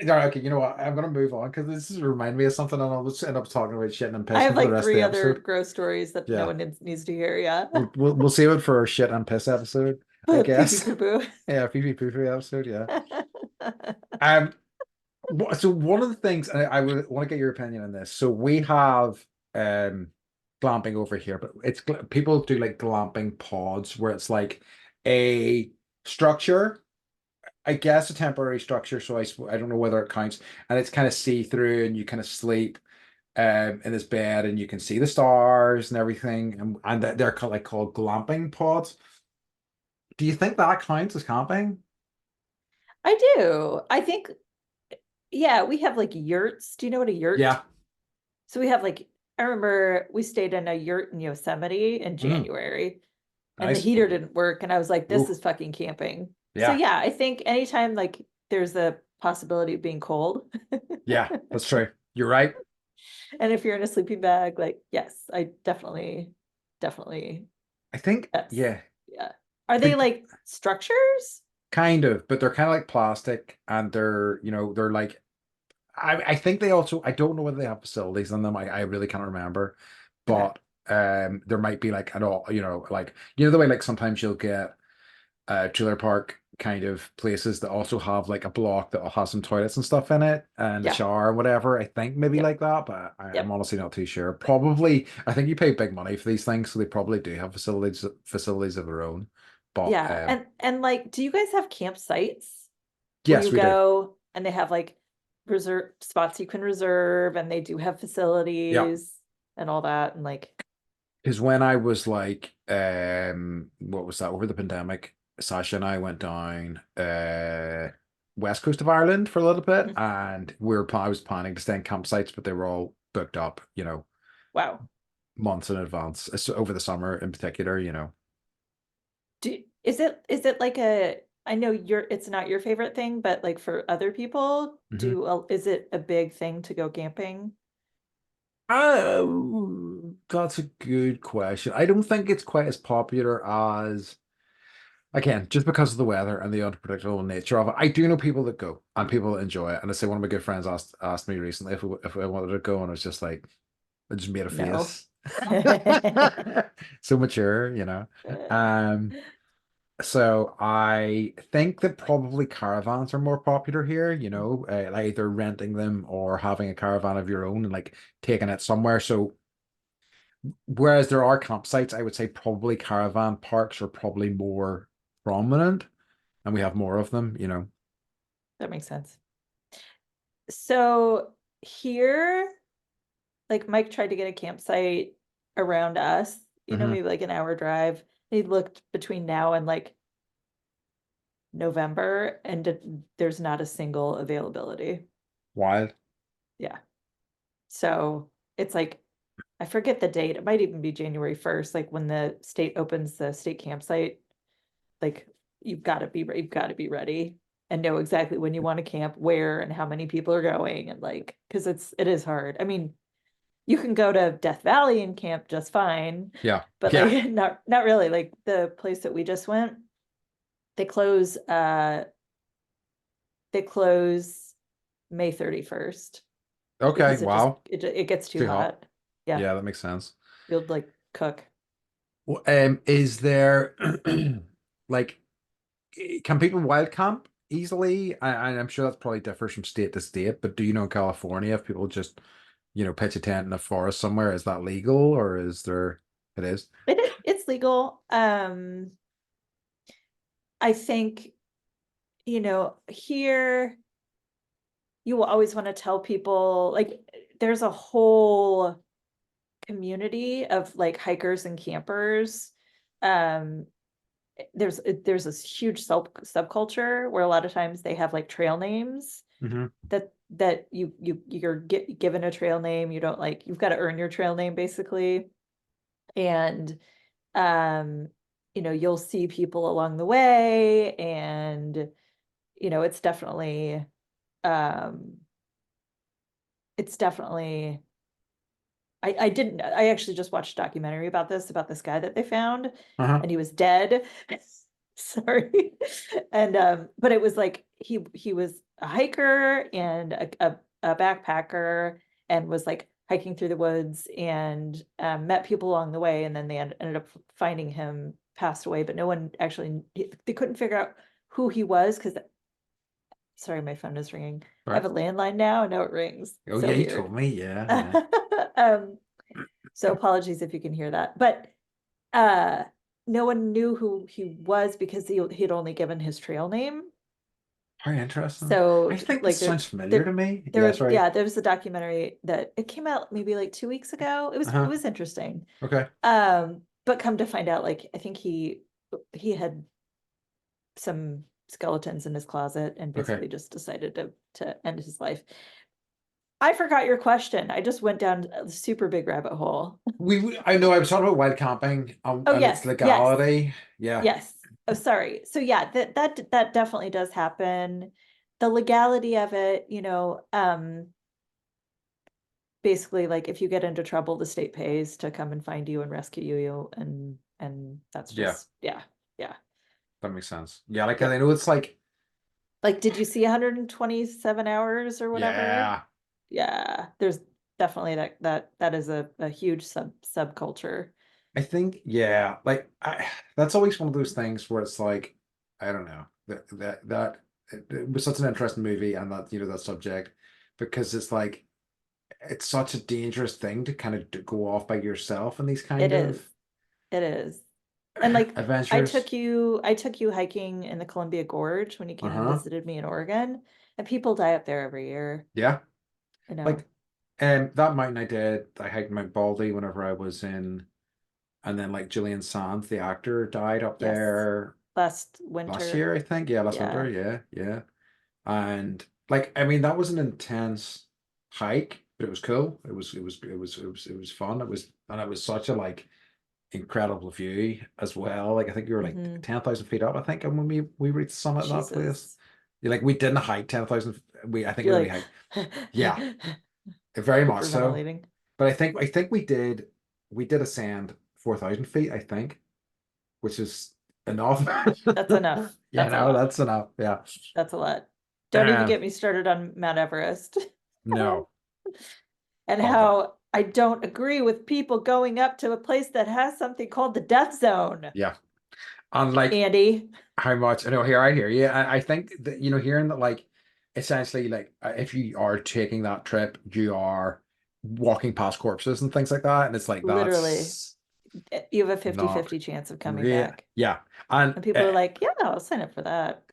okay, you know what? I'm gonna move on because this is remind me of something, and I'll just end up talking about shit and I have pissing for the like rest of three the other episode. gross stories that no Yeah, one needs to hear. Yeah. we'll save it for our shit and piss episode, I Pee pee guess. poo poo. Yeah, pee pee poo poo episode. Yeah. Um. So one of the things, and I would want to get your opinion on this. So we have glamping over here, but people do like glamping pods where it's like a structure. I guess a temporary structure, so I don't know whether it counts, and it's kind of see through, and you kind of sleep in this bed, and you can see the stars and everything, and they're called glamping pods. Do you think that counts as camping? I do. I think, yeah, we have like yurts. Do you know what a yurt? Yeah, So we have like, I remember we stayed in a yurt in Yosemite in mm, January, and the nice. heater didn't work. And I was like, this Ooh, is fucking camping. So yeah, yeah, I think anytime like there's a possibility of being cold. yeah, that's true. You're right. And if you're in a sleeping bag, like, yes, I definitely, I think, yes. yeah, Yeah. Are they but like structures? kind of, but they're kind of like plastic, and they're like I think they also, I don't know whether they have facilities in them. I really can't remember, Okay. but there might be like an all, like the way like sometimes you'll get trailer park kind of places that also have like a block that will have some toilets and stuff in it and a Yeah. shower and whatever. I think maybe Yep. like that, but I'm Yep. honestly not too sure. Probably, I think you pay big money for these things, so they probably do have facilities of their own. But Yeah. And like, do you guys have campsites where yes, you we do. go and they have like reserve spots you can reserve, and they do have Yeah. facilities and all that, and like, Because when I was like, what was that over the pandemic? Sasha and I went down west coast of Ireland for a little bit, mhm. and I was planning to stay in campsites, but they were all booked up, Wow. months in advance. Over the summer in particular, Is it like a, I know it's not your favorite thing, but like for other people, hmm is it a big thing to go camping? That's a good question. I don't think it's quite as popular as, again, just because of the weather and the unpredictable nature of it. I do know people that go and people that enjoy it. And I say one of my good friends asked me recently if I wanted to go, and I was just like, I just made a No. face. So mature, you know. Um, so I think that probably caravans are more popular here, you know, like either renting them or having a caravan of your own and like taking it somewhere. So whereas there are campsites, I would say probably caravan parks are probably more prominent and we have more of them, you know. That makes sense. So here, like Mike tried to get a campsite around us, Hmm. maybe like an hour drive. He looked between now and like November and there's not a single availability. Wild. Yeah. So it's like, I forget the date. It might even be January 1st, like when the state opens the state campsite, like you've got to be ready and know exactly when you want to camp, where and how many people are going and like because it is hard. I mean, you can go to Death Valley and camp just fine, Yeah. but Yeah. like not really. Like the place that we just went, they close they close May 31st Okay. because Wow. it gets too Too hot. hot. Yeah, Yeah, that makes sense. you'll like cook. Well, is there like can people wild camp easily? I'm sure that's probably differs from state to state, but do you know in California if people just, pitch a tent in a forest somewhere, is that legal or is there it is? It's legal. I think, here you will always want to tell people like there's a whole community of like hikers and campers. Um, there's this huge subculture where a lot of times they have like trail names Hmm. that you're given a trail name. You don't like you've got to earn your trail name basically. And um, you'll see people along the way and it's um definitely I didn't I actually just watched a documentary about this guy that they found Uh-huh. and he was dead. Sorry. And but it was like he was a hiker and a backpacker and was like hiking through the woods and met people along the way and then they ended up finding him passed away, but no one actually they couldn't figure out who he was because sorry, my phone is ringing. I have Right. a landline now and now it rings. Oh So yeah, you weird. told me. Yeah, yeah. Um, so apologies if you can hear that. But uh no one knew who he was because he'd only given his trail name. Very interesting. I So think this like sounds familiar to me. Yeah, sorry. yeah, there was a documentary that it came out maybe like 2 weeks ago. It Uh-huh. was interesting. Okay. But come to find out, like I think he had some skeletons in his closet and Okay. basically just decided to end his life. I forgot your question. I just went down a super big rabbit hole. I know I was talking about wild camping, Oh and its yes, yes, legality. Yeah. yes. Oh, sorry. So yeah, that definitely does happen. The legality of it, basically like if you get into trouble, the state pays to come and find you and rescue you, and that's Yeah, just yeah, yeah, that makes sense. Yeah, like I yep. know it's like, Like, did you see 127 hours or whatever? yeah. Yeah, there's definitely that is a huge subculture. I think, yeah, like that's always one of those things where it's like, I don't know, it was such an interesting movie and that, that subject, because it's like it's such a dangerous thing to kind of go off by yourself in these It kind is. of It is. And like adventures. I took you hiking in the Columbia Gorge when you came and Uh-huh. visited me in Oregon, and people die up there every year, Yeah. you know. Like, that mountain I hiked Mount Baldy whenever I was in, and then like Julian Sands, the actor, died up Yes. there Last last winter. year, I think. Yeah, last Yeah. winter. Yeah, yeah. And like, I mean, that was an intense hike, but it was cool. It was fun. And it was such a like incredible view as well. Like, I think we were like Hmm. 10,000 feet up, I think, and when we reached the summit of that place. Jesus. Yeah, like we didn't hike 10,000. I think we You're only like hiked. Yeah, very much so. hyperventilating. But I think we did ascend 4,000 feet, I think, which is enough. That's enough. Yeah, That's a no, lot. that's enough. Yeah. That's a lot. Don't even Um, get me started on Mount Everest no, and love it. I don't agree with people going up to a place that has something called the death zone, Yeah. And like Andy. how much I know here I hear you. I think that hearing that like essentially like if you are taking that trip, you are walking past corpses and things like that, and it's like Literally, that's you have a 50 not 50 chance of coming real. back. Yeah, and And people are like, yeah, I'll sign up for that.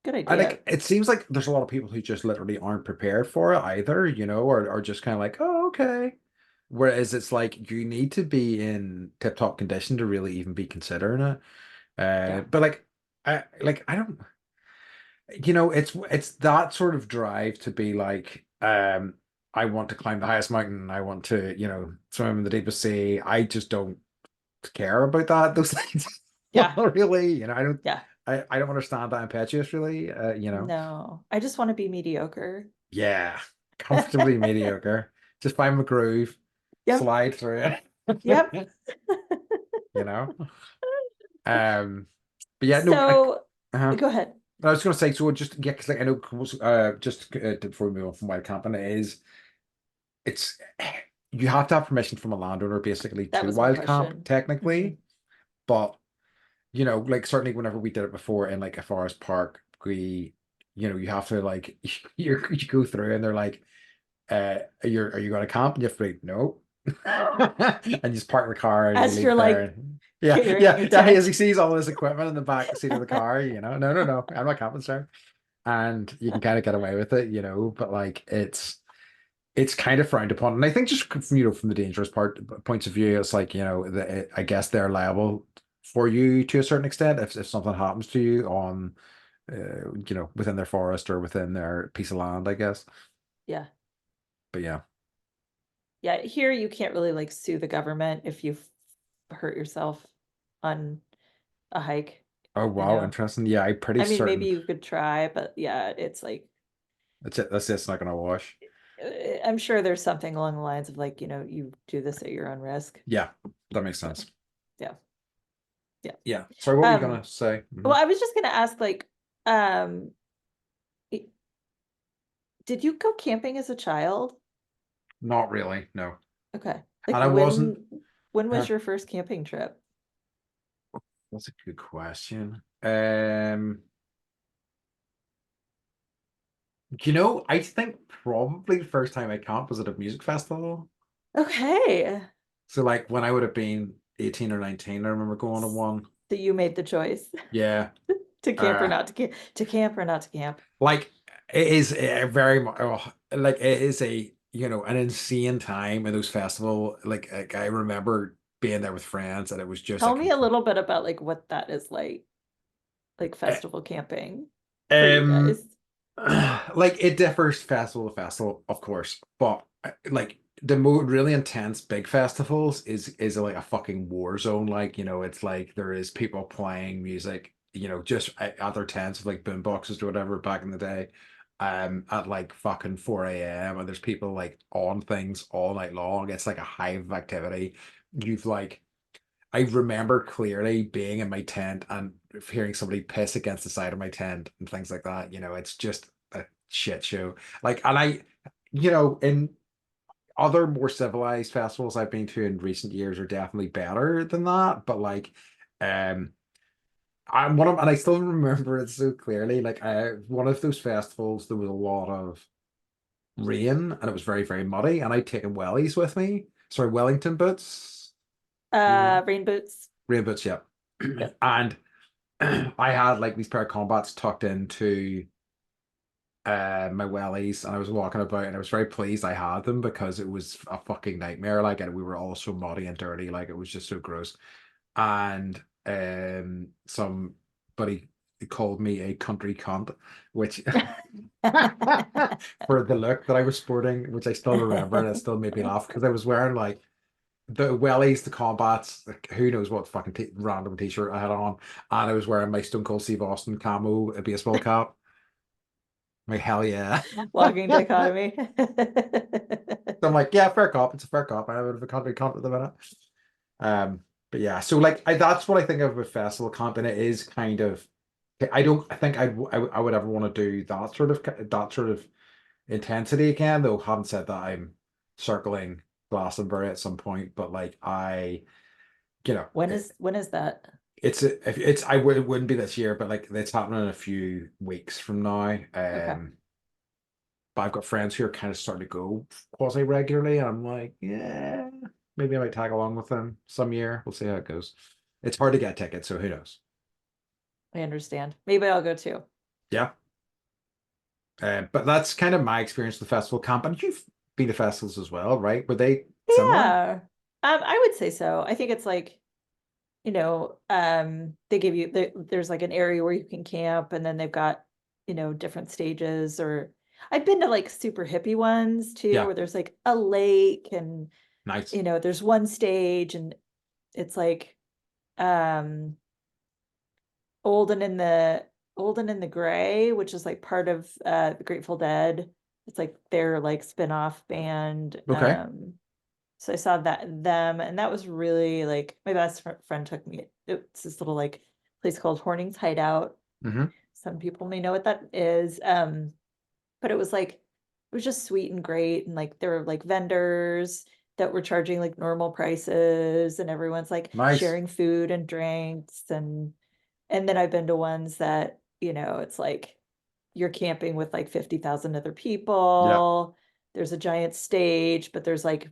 Good I idea. like it seems like there's a lot of people who just literally aren't prepared for it either, or just kind of like, oh, okay. Whereas it's like you need to be in tip-top condition to really even be considering it. Yeah. But I don't, it's that sort of drive to be like, I want to climb the highest mountain, I want to, swim in the deepest sea. I just don't care about that, those things. Yeah. Really, I don't Yeah. I don't understand that impetuous really, No, I just want to be mediocre. Yeah, comfortably mediocre. Just find my groove, Yep. slide through Yep. it, you know. Um, but yeah, no, So uh, go ahead. I was going to say, so just yeah, because like I know, just before we move on from wild camping, it's you have to have permission from a landowner basically That to was my wild camp question. Hmm. technically, but like certainly whenever we did it before in like a forest park, you have to like you go through and they're like, are you going to camp? And you have to be like, no. And you just park the car and you As leave you're it there. like And carrying your as he tent. sees all this equipment in the back seat of the car, no, no, no, I'm not camping, sir. And you can kind of get away with it, but like it's kind of frowned upon. And I think just from the dangerous points of view, it's like, I guess they're liable for you to a certain extent if something happens to you on within their forest or within their piece of land, I guess. Yeah. But yeah. Yeah. Here you can't really like sue the government if you hurt yourself on a hike, Oh you wow, know? interesting. Yeah, I'm pretty I mean, maybe certain you could try, but yeah, it's like that's it. That's it's not gonna wash. I'm sure there's something along the lines of like, you do this at your own risk. Yeah, that makes So sense. yeah, yeah. Yeah. Sorry, what were you gonna say? Well, I was just gonna ask, like, um, i- did you go camping as a child? Not really, no. Okay. And Like I wasn't. when was Huh, your first camping trip? that's a good question. I think probably the first time I camped was at a music festival. Okay. So like when I would have been 18 or 19, I remember going to one. So you made the choice Yeah. to camp or Uh, not to camp, to camp or not to camp. like it is a very much like it is an insane time in those festival. Like I remember being there with friends and it was just Tell a me a complete little bit about like what that is like eh, festival camping for you um guys. like it differs festival to festival, of course, but like the more really intense big festivals is like a fucking war zone. Like, it's like there is people playing music, just at their tents with like boom boxes or whatever back in the day, at like fucking 4 a.m. and there's people like on things all night long. It's like a hive of activity. You've like I remember clearly being in my tent and hearing somebody piss against the side of my tent and things like that. It's just a shit show. Like, and in other more civilized festivals I've been to in recent years are definitely better than that. But like, um, and I still remember it so clearly. Like, one of those festivals, there was a lot of rain and it was very, very muddy, and I'd taken wellies with me. Sorry, Wellington boots. Rain boots. Rain boots, yeah. Yep. And I had like these pair of combats tucked into my wellies, and I was walking about and I was very pleased I had them because it was a fucking nightmare. Like, and we were all so muddy and dirty, like it was just so gross. And somebody called me a country cunt, which for the look that I was sporting, which I still remember, and it still made me laugh because I was wearing like the wellies, the combats, like, who knows what fucking random t-shirt I had on, and I was wearing my Stone Cold Steve Austin camo baseball cap. Like, hell yeah. Walking dichotomy. So I'm like, yeah, fair cop. It's a fair cop. I have a bit of a country comp at the minute. Um, but yeah, so like that's what I think of with festival comp, and it is kind of. I don't think I would ever want to do that sort of intensity again. Though, having said that, I'm circling Glastonbury at some point, but like you know, When is that? it's I would it wouldn't be this year, but like it's happening in a few weeks from now. Okay. But I've got friends who are kind of starting to go quasi regularly, and I'm like, yeah, maybe I might tag along with them some year. We'll see how it goes. It's hard to get tickets, so who knows? I understand. Maybe I'll go too. Yeah. But that's kind of my experience with the festival camp, and you've been to festivals as well, right? Were they similar? Yeah. I would say so. I think it's like, they give you there's like an area where you can camp, and then they've got, different stages. Or I've been to like super hippie ones too, Yeah, where there's like a lake, and nice. there's one stage, and it's like um old and in the old and in the gray, which is like part of the Grateful Dead. It's like their like spin-off band. Okay. So I saw them, and that was really like my best friend took me. It's this little like place called Horning's Hideout. Hmm. Some people may know what that is. But it was like it was just sweet and great, and like there were like vendors that were charging like normal prices, and everyone's like Nice. sharing food and drinks. And then I've been to ones that, it's like you're camping with like 50,000 other Yeah. people. There's a giant stage, but there's like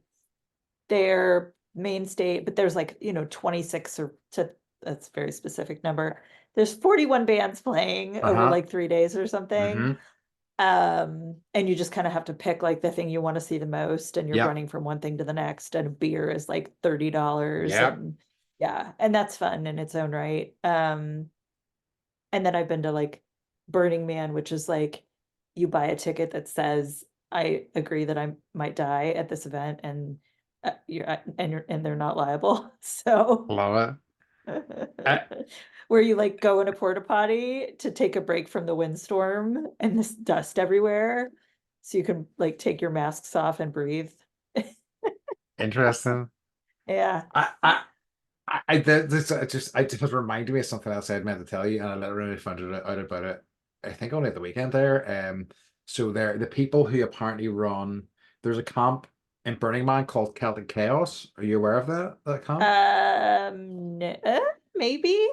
their main stage, but there's like, 26 or to that's a very specific number. There's 41 bands playing over Uh-huh. like 3 days or something. Hmm. And you just kind of have to pick like the thing you want to see the most, and you're Yep. running from one thing to the next, and a beer is like $30. Yep. And yeah, and that's fun in its own right. And then I've been to like Burning Man, which is like you buy a ticket that says, I agree that I might die at this event, and and they're not liable. So Love it. Uh, where you like go in a porta potty to take a break from the windstorm and this dust everywhere, so you can like take your masks off and breathe. Interesting. Yeah. I, I, this just reminded me of something else I had meant to tell you, and I literally found out about it. I think only at the weekend there. So there, the people who apparently run, there's a camp in Burning Man called Celtic Chaos. Are you aware of that camp? Maybe.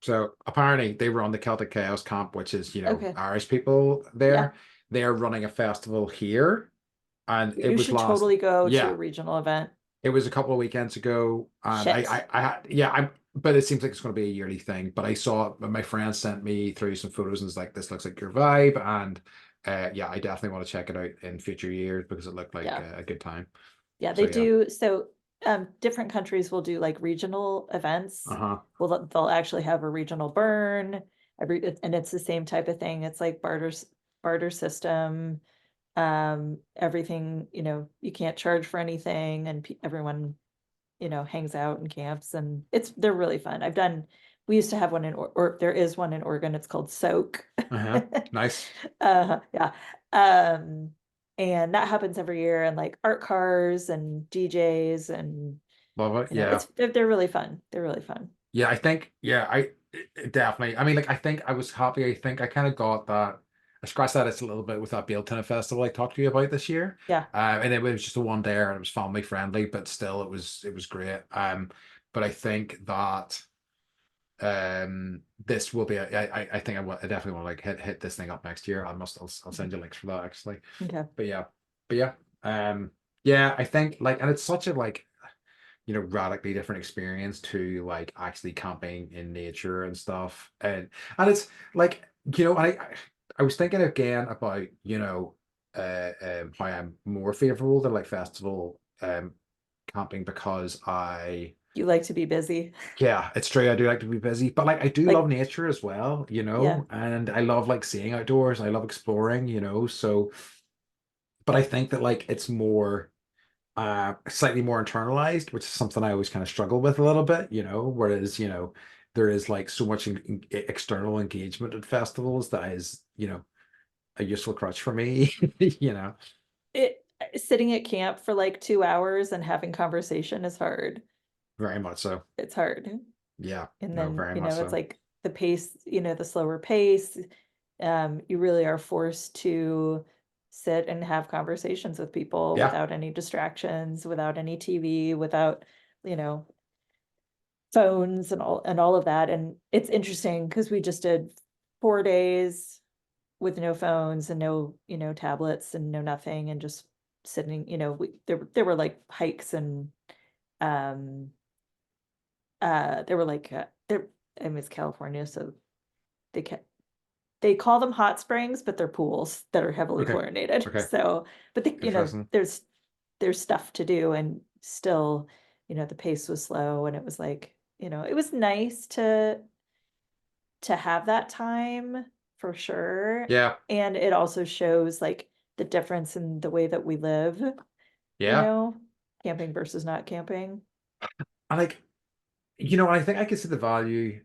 So apparently they run the Celtic Chaos camp, which is, Okay. Irish people Yeah. there. They're running a festival here, and it You was should last, totally go to a yeah, regional event. it was a couple of weekends ago, and Shit. yeah, but it seems like it's going to be a yearly thing. But I saw my friend sent me through some photos and was like, "This looks like your vibe," and yeah, I definitely want to check it out in future years because it looked like Yeah. a good time. Yeah, So they yeah, do. So different countries will do like regional events. uh-huh, Well, they'll actually have a regional burn and it's the same type of thing. It's like barter system. Everything, you can't charge for anything, and everyone, hangs out and camps, and they're really fun. We used to have one or there is one in Oregon. It's called Soak. uh-huh, nice, Yeah. Um, and that happens every year, and like art cars and DJs, and love it. Yeah, they're really fun. They're really fun. yeah, I think yeah, definitely. I mean, like I think I was happy. I think I kind of got that. I scratched that it's a little bit with that Bealtaine festival I talked to you about this year. Yeah. And it was just a one day and it was family friendly, but still it was great. But I think that this will be I think I definitely want to like hit this thing up next year. I'll send you links for that actually. Okay. But yeah, but yeah. Yeah, I think like and it's such a like radically different experience to like actually camping in nature and stuff. And it's like, I was thinking again about, how I'm more favorable to like festival camping because You like to be busy. yeah, it's true. I do like to be busy, but like I do love Like, nature as well, yeah. and I love like seeing outdoors. I love exploring, so but I think that like it's more slightly more internalized, which is something I always kind of struggle with a little bit, whereas, there is like so much external engagement at festivals that is, a useful crutch for me, you know, Sitting at camp for like 2 hours and having conversation is hard. very much so. It's hard. Yeah, And no, then, very much it's so. like the pace, the slower pace. You really are forced to sit and have conversations with people Yeah. without any distractions, without any TV, without, you know, phones and all of that. And it's interesting because we just did 4 days with no phones and no, you know, tablets and no nothing, and just sitting, you know, there were like hikes and um there were like there I mean, it's California, so they can they call them hot springs, but they're pools that are heavily Okay. chlorinated. Okay. So, but the, you know, Interesting. there's stuff to do, and still, you know, the pace was slow, and it was like, you know, it was nice to have that time for sure. Yeah. And it also shows like the difference in the way that we live, you Yeah. know, camping versus not camping. And like, you know, I think I can see the value,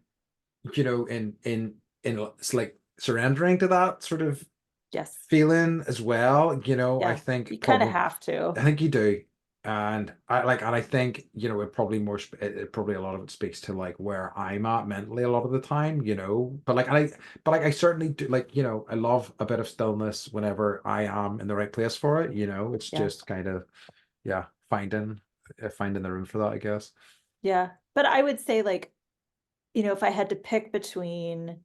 you know, in it's like surrendering to that sort of Yes. feeling as well. You know, I Yeah. think You kind of probably have to. I think you do. And I like, and I think, you know, it probably it probably a lot of it speaks to like where I'm at mentally a lot of the time, you know. But like, I certainly do, like, you know, I love a bit of stillness whenever I am in the right place for it, you know. It's Yeah. just kind of, yeah, finding the room for that, I guess. Yeah. But I would say like, you know, if I had to pick between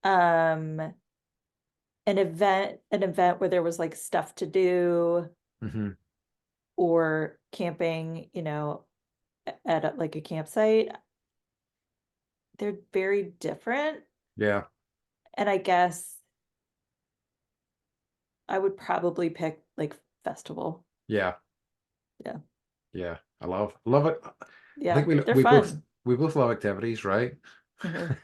um an event where there was like stuff to do Hmm. or camping, you know, at like a campsite, they're very different. Yeah, And I guess I would probably pick like festival. yeah, Yeah. yeah. Love it. I think Yeah. They're we both fun. love activities, right? Mhm.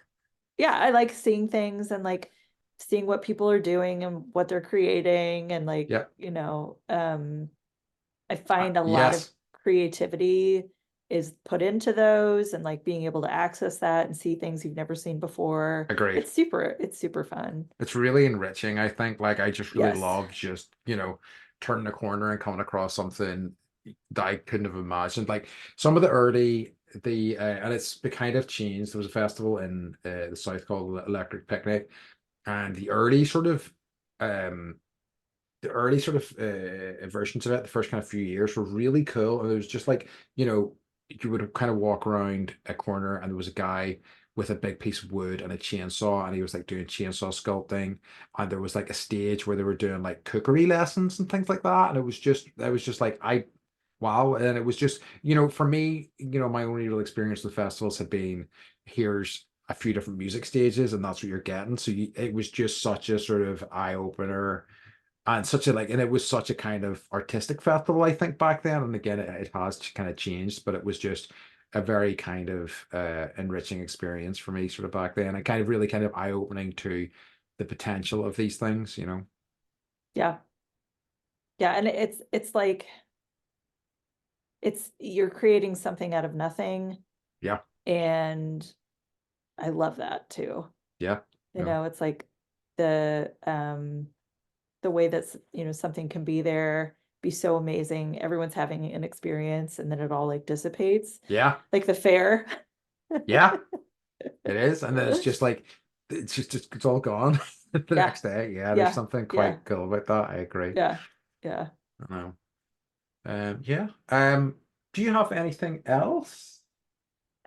Yeah, I like seeing things and like seeing what people are doing and what they're creating, and like, Yeah. you know, I find a lot of Yes, creativity is put into those, and like being able to access that and see things you've never seen before. agreed. It's super fun. It's really enriching, I think. Like I just really Yes. love just, you know, turning a corner and coming across something that I couldn't have imagined. Like some of the early and it's kind of changed. There was a festival in the south called Electric Picnic, and um the early sort of versions of it, the first kind of few years were really cool. And it was just like, you know, you would kind of walk around a corner and there was a guy with a big piece of wood and a chainsaw, and he was like doing chainsaw sculpting. And there was like a stage where they were doing like cookery lessons and things like that. And I was just like, wow. And it was just, you know, for me, you know, my only real experience with festivals had been here's a few different music stages and that's what you're getting. So it was just such a sort of eye opener, and such a like, and it was such a kind of artistic festival, I think, back then. And again, it has kind of changed, but it was just a very kind of enriching experience for me sort of back then, and kind of really kind of eye-opening to the potential of these things, you know. Yeah. Yeah. And it's like you're creating something out of nothing. Yeah. And I love that too. Yeah. You No. know, it's like the way that you know, something can be there, be so amazing, everyone's having an experience, and then it all like dissipates, Yeah. like the fair. Yeah, it is. And then it's just like it's all gone the Yeah, next day. Yeah, there's yeah, something yeah, quite cool about that. I agree. yeah, yeah. I know. Yeah. Do you have anything else?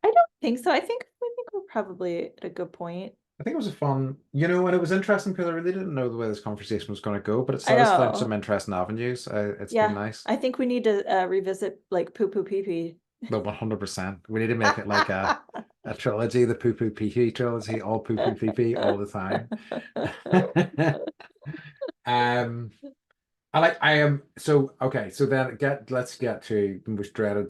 I don't think so. I think we're probably at a good point. I think it was a fun, you know, and it was interesting because I really didn't know the way this conversation was going to go, but it I started down some know. interesting avenues. It's been Yeah, nice. I think we need to revisit like poo poo pee pee. No, 100%. We need to make it like a trilogy, the poo poo pee pee trilogy, all poo poo pee pee all the time. Um, I am so okay. So then let's get to the most dreaded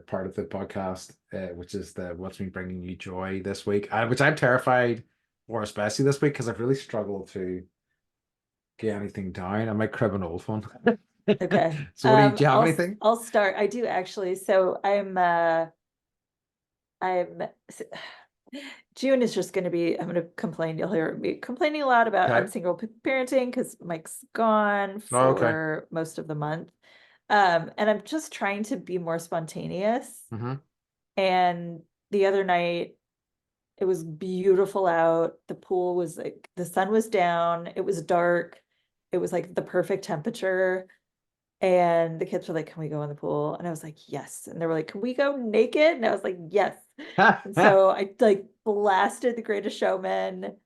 part of the podcast, which is the what's been bringing you joy this week, which I'm terrified for, especially this week because I've really struggled to get anything down. I might crib an old one. Okay. So do you have anything? I'll start. I do actually. So I'm June is just going to be, I'm going to complain. You'll hear me complaining a lot about Okay. unsingle parenting because Mike's gone Oh, okay. for most of the month. And I'm just trying to be more spontaneous. Hmm. And the other night, It was beautiful out. The pool was like, the sun was down. It was dark. It was like the perfect temperature. And the kids were like, "Can we go in the pool?" And I was like, "Yes." And they were like, "Can we go naked?" And I was like, "Yes." And so I like blasted The Greatest Showman.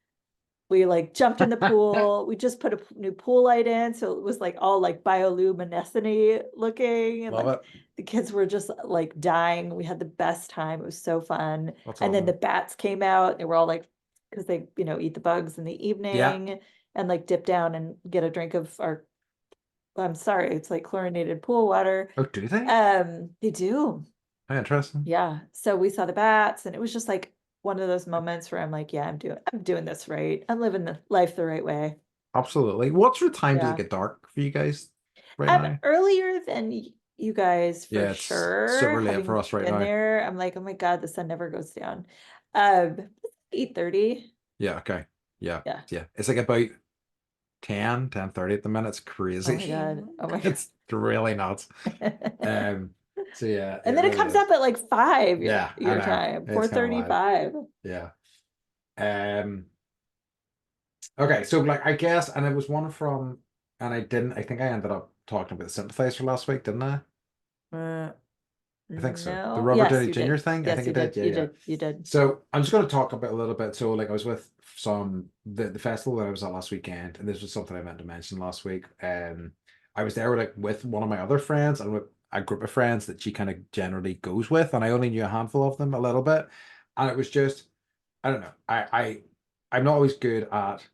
We like jumped in the pool. We just put a new pool light in, so it was like all like bioluminescent looking, and Love like it. the kids were just like dying. We had the best time. It was so fun. That's And then the awesome. bats came out. They were all like, because they, eat the bugs in the Yeah. evening and like dip down and get a drink of our, I'm sorry, it's like chlorinated pool water. Oh, do they? They do. Oh, interesting. Yeah. So we saw the bats, and it was just like one of those moments where I'm like, yeah, I'm doing this right. I'm living the life the right way. Absolutely. What sort of time does it Yeah. get dark for you guys right now? Earlier than you guys for Yeah, it's super sure. late for Having us right been now. there, I'm like, oh my God, the sun never goes down. 8:30. Yeah, okay. Yeah. Yeah. Yeah. It's like about 10:30 at the minute. It's Oh my crazy. God. Oh my It's really nuts. God. Um, so yeah, And it then it really comes is. up at like 5 Yeah, I your know. time, It's kind of wild. 4:35. Yeah. Um, okay, so like I guess, and it was one from, and I think I ended up talking about the sympathizer last week, didn't I? Uh, I think so. The no. Robert Yes, Downey you Jr. did. thing, I Yes, think you it did. did. Yeah, You yeah. did. You did. So I'm just going to talk about a little bit. So like I was with the festival that I was at last weekend, and this was something I meant to mention last week. I was there with one of my other friends and with a group of friends that she kind of generally goes with, and I only knew a handful of them a little bit, and it was just I don't know. I'm not always good at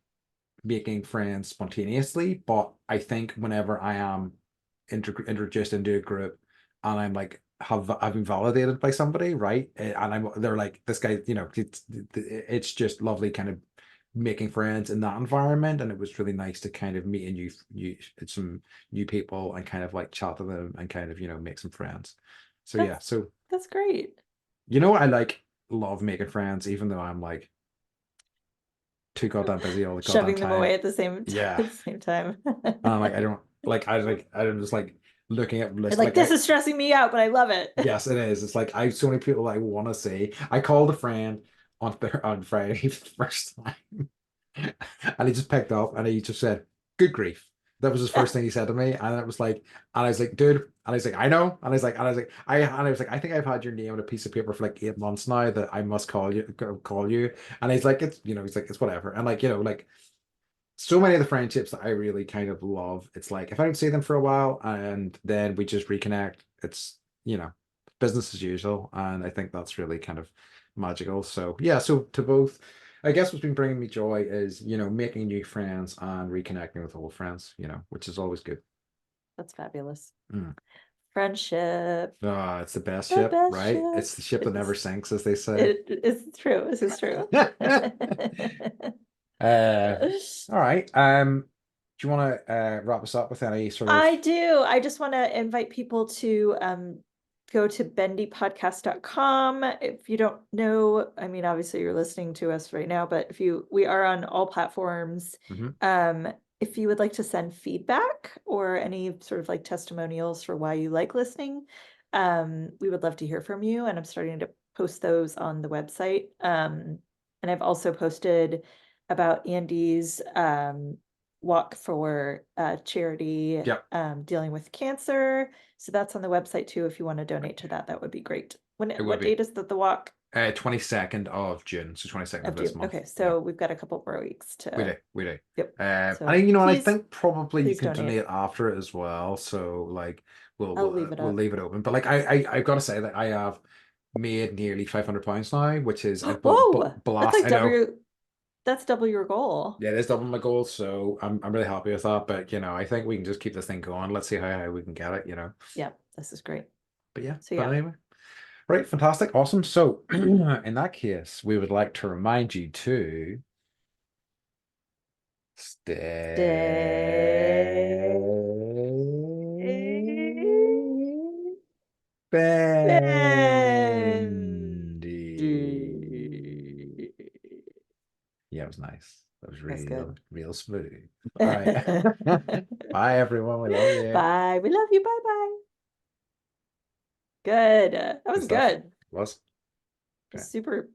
making friends spontaneously, but I think whenever I am introduced into a group and I'm like I've been validated by somebody, right? And they're like this guy, it's just lovely kind of making friends in that environment, and it was really nice to kind of meet a some new people and kind of like chat to them and kind of make some friends. So yeah, That's so that's great. I like love making friends, even though I'm like too goddamn busy all the goddamn Shoving them away time. at the same Yeah. at the same time. Like I don't I'm just like looking at You're list like, like this is stressing me out, but I love it. yes it is. It's like I have so many people I want to see. I called a friend on Friday for the first time and he just picked up and he just said, "Good grief." That was his first thing he said to me, and it was like, and I was like, "Dude," and I was like, "I know," and I was like, "I think I've had your name on a piece of paper for like 8 months now that I must call you," and he's like, "It's he's like it's whatever," and like like so many of the friendships that I really kind of love, it's like if I don't see them for a while and then we just reconnect, it's business as usual, and I think that's really kind of magical. So yeah, so to both, I guess what's been bringing me joy is making new friends and reconnecting with old friends, which is always good. That's fabulous. Mm. Friendship, Ah, it's the best the ship, best right? ship. It's the ship that never It's sinks, as they say. it is true. This is true. uh, all right. Do you want to wrap us up with any sort of I do. I just want to invite people to go to bendypodcast.com. If you don't know, I mean, obviously you're listening to us right now, but we are on all platforms. Mhm. Um, if you would like to send feedback or any sort of like testimonials for why you like listening, we would love to hear from you. And I'm starting to post those on the website. And I've also posted about Andy's walk for charity Yep, dealing with cancer. So that's on the website too. If you want to donate to that, that would be great. it would What be. date is the walk 22nd of June, so 22nd of of this June? month. Okay, Yeah, so we've got a couple more weeks we to. do, we do. Yep. I So think and I please, think probably you please can donate. donate after it as well. So like I'll leave it we'll up. leave it open. But like I've got to say that I have made nearly £500 now, which is a Whoa, that's blast. like I know. double your goal. Yeah, it is double my goal, so I'm really happy with that. But I think we can just keep this thing going. Let's see how high we can get it. Yeah, this is great. But yeah, So but yeah. anyway. Right, fantastic, awesome. So in that case, we would like to remind you to stay bendy. Yeah, it was nice. That was That's real, good. real smooth. All right. Bye. Bye, everyone. We love you. We love you. Bye bye. Good. That Good was stuff. good. Was. Okay. Super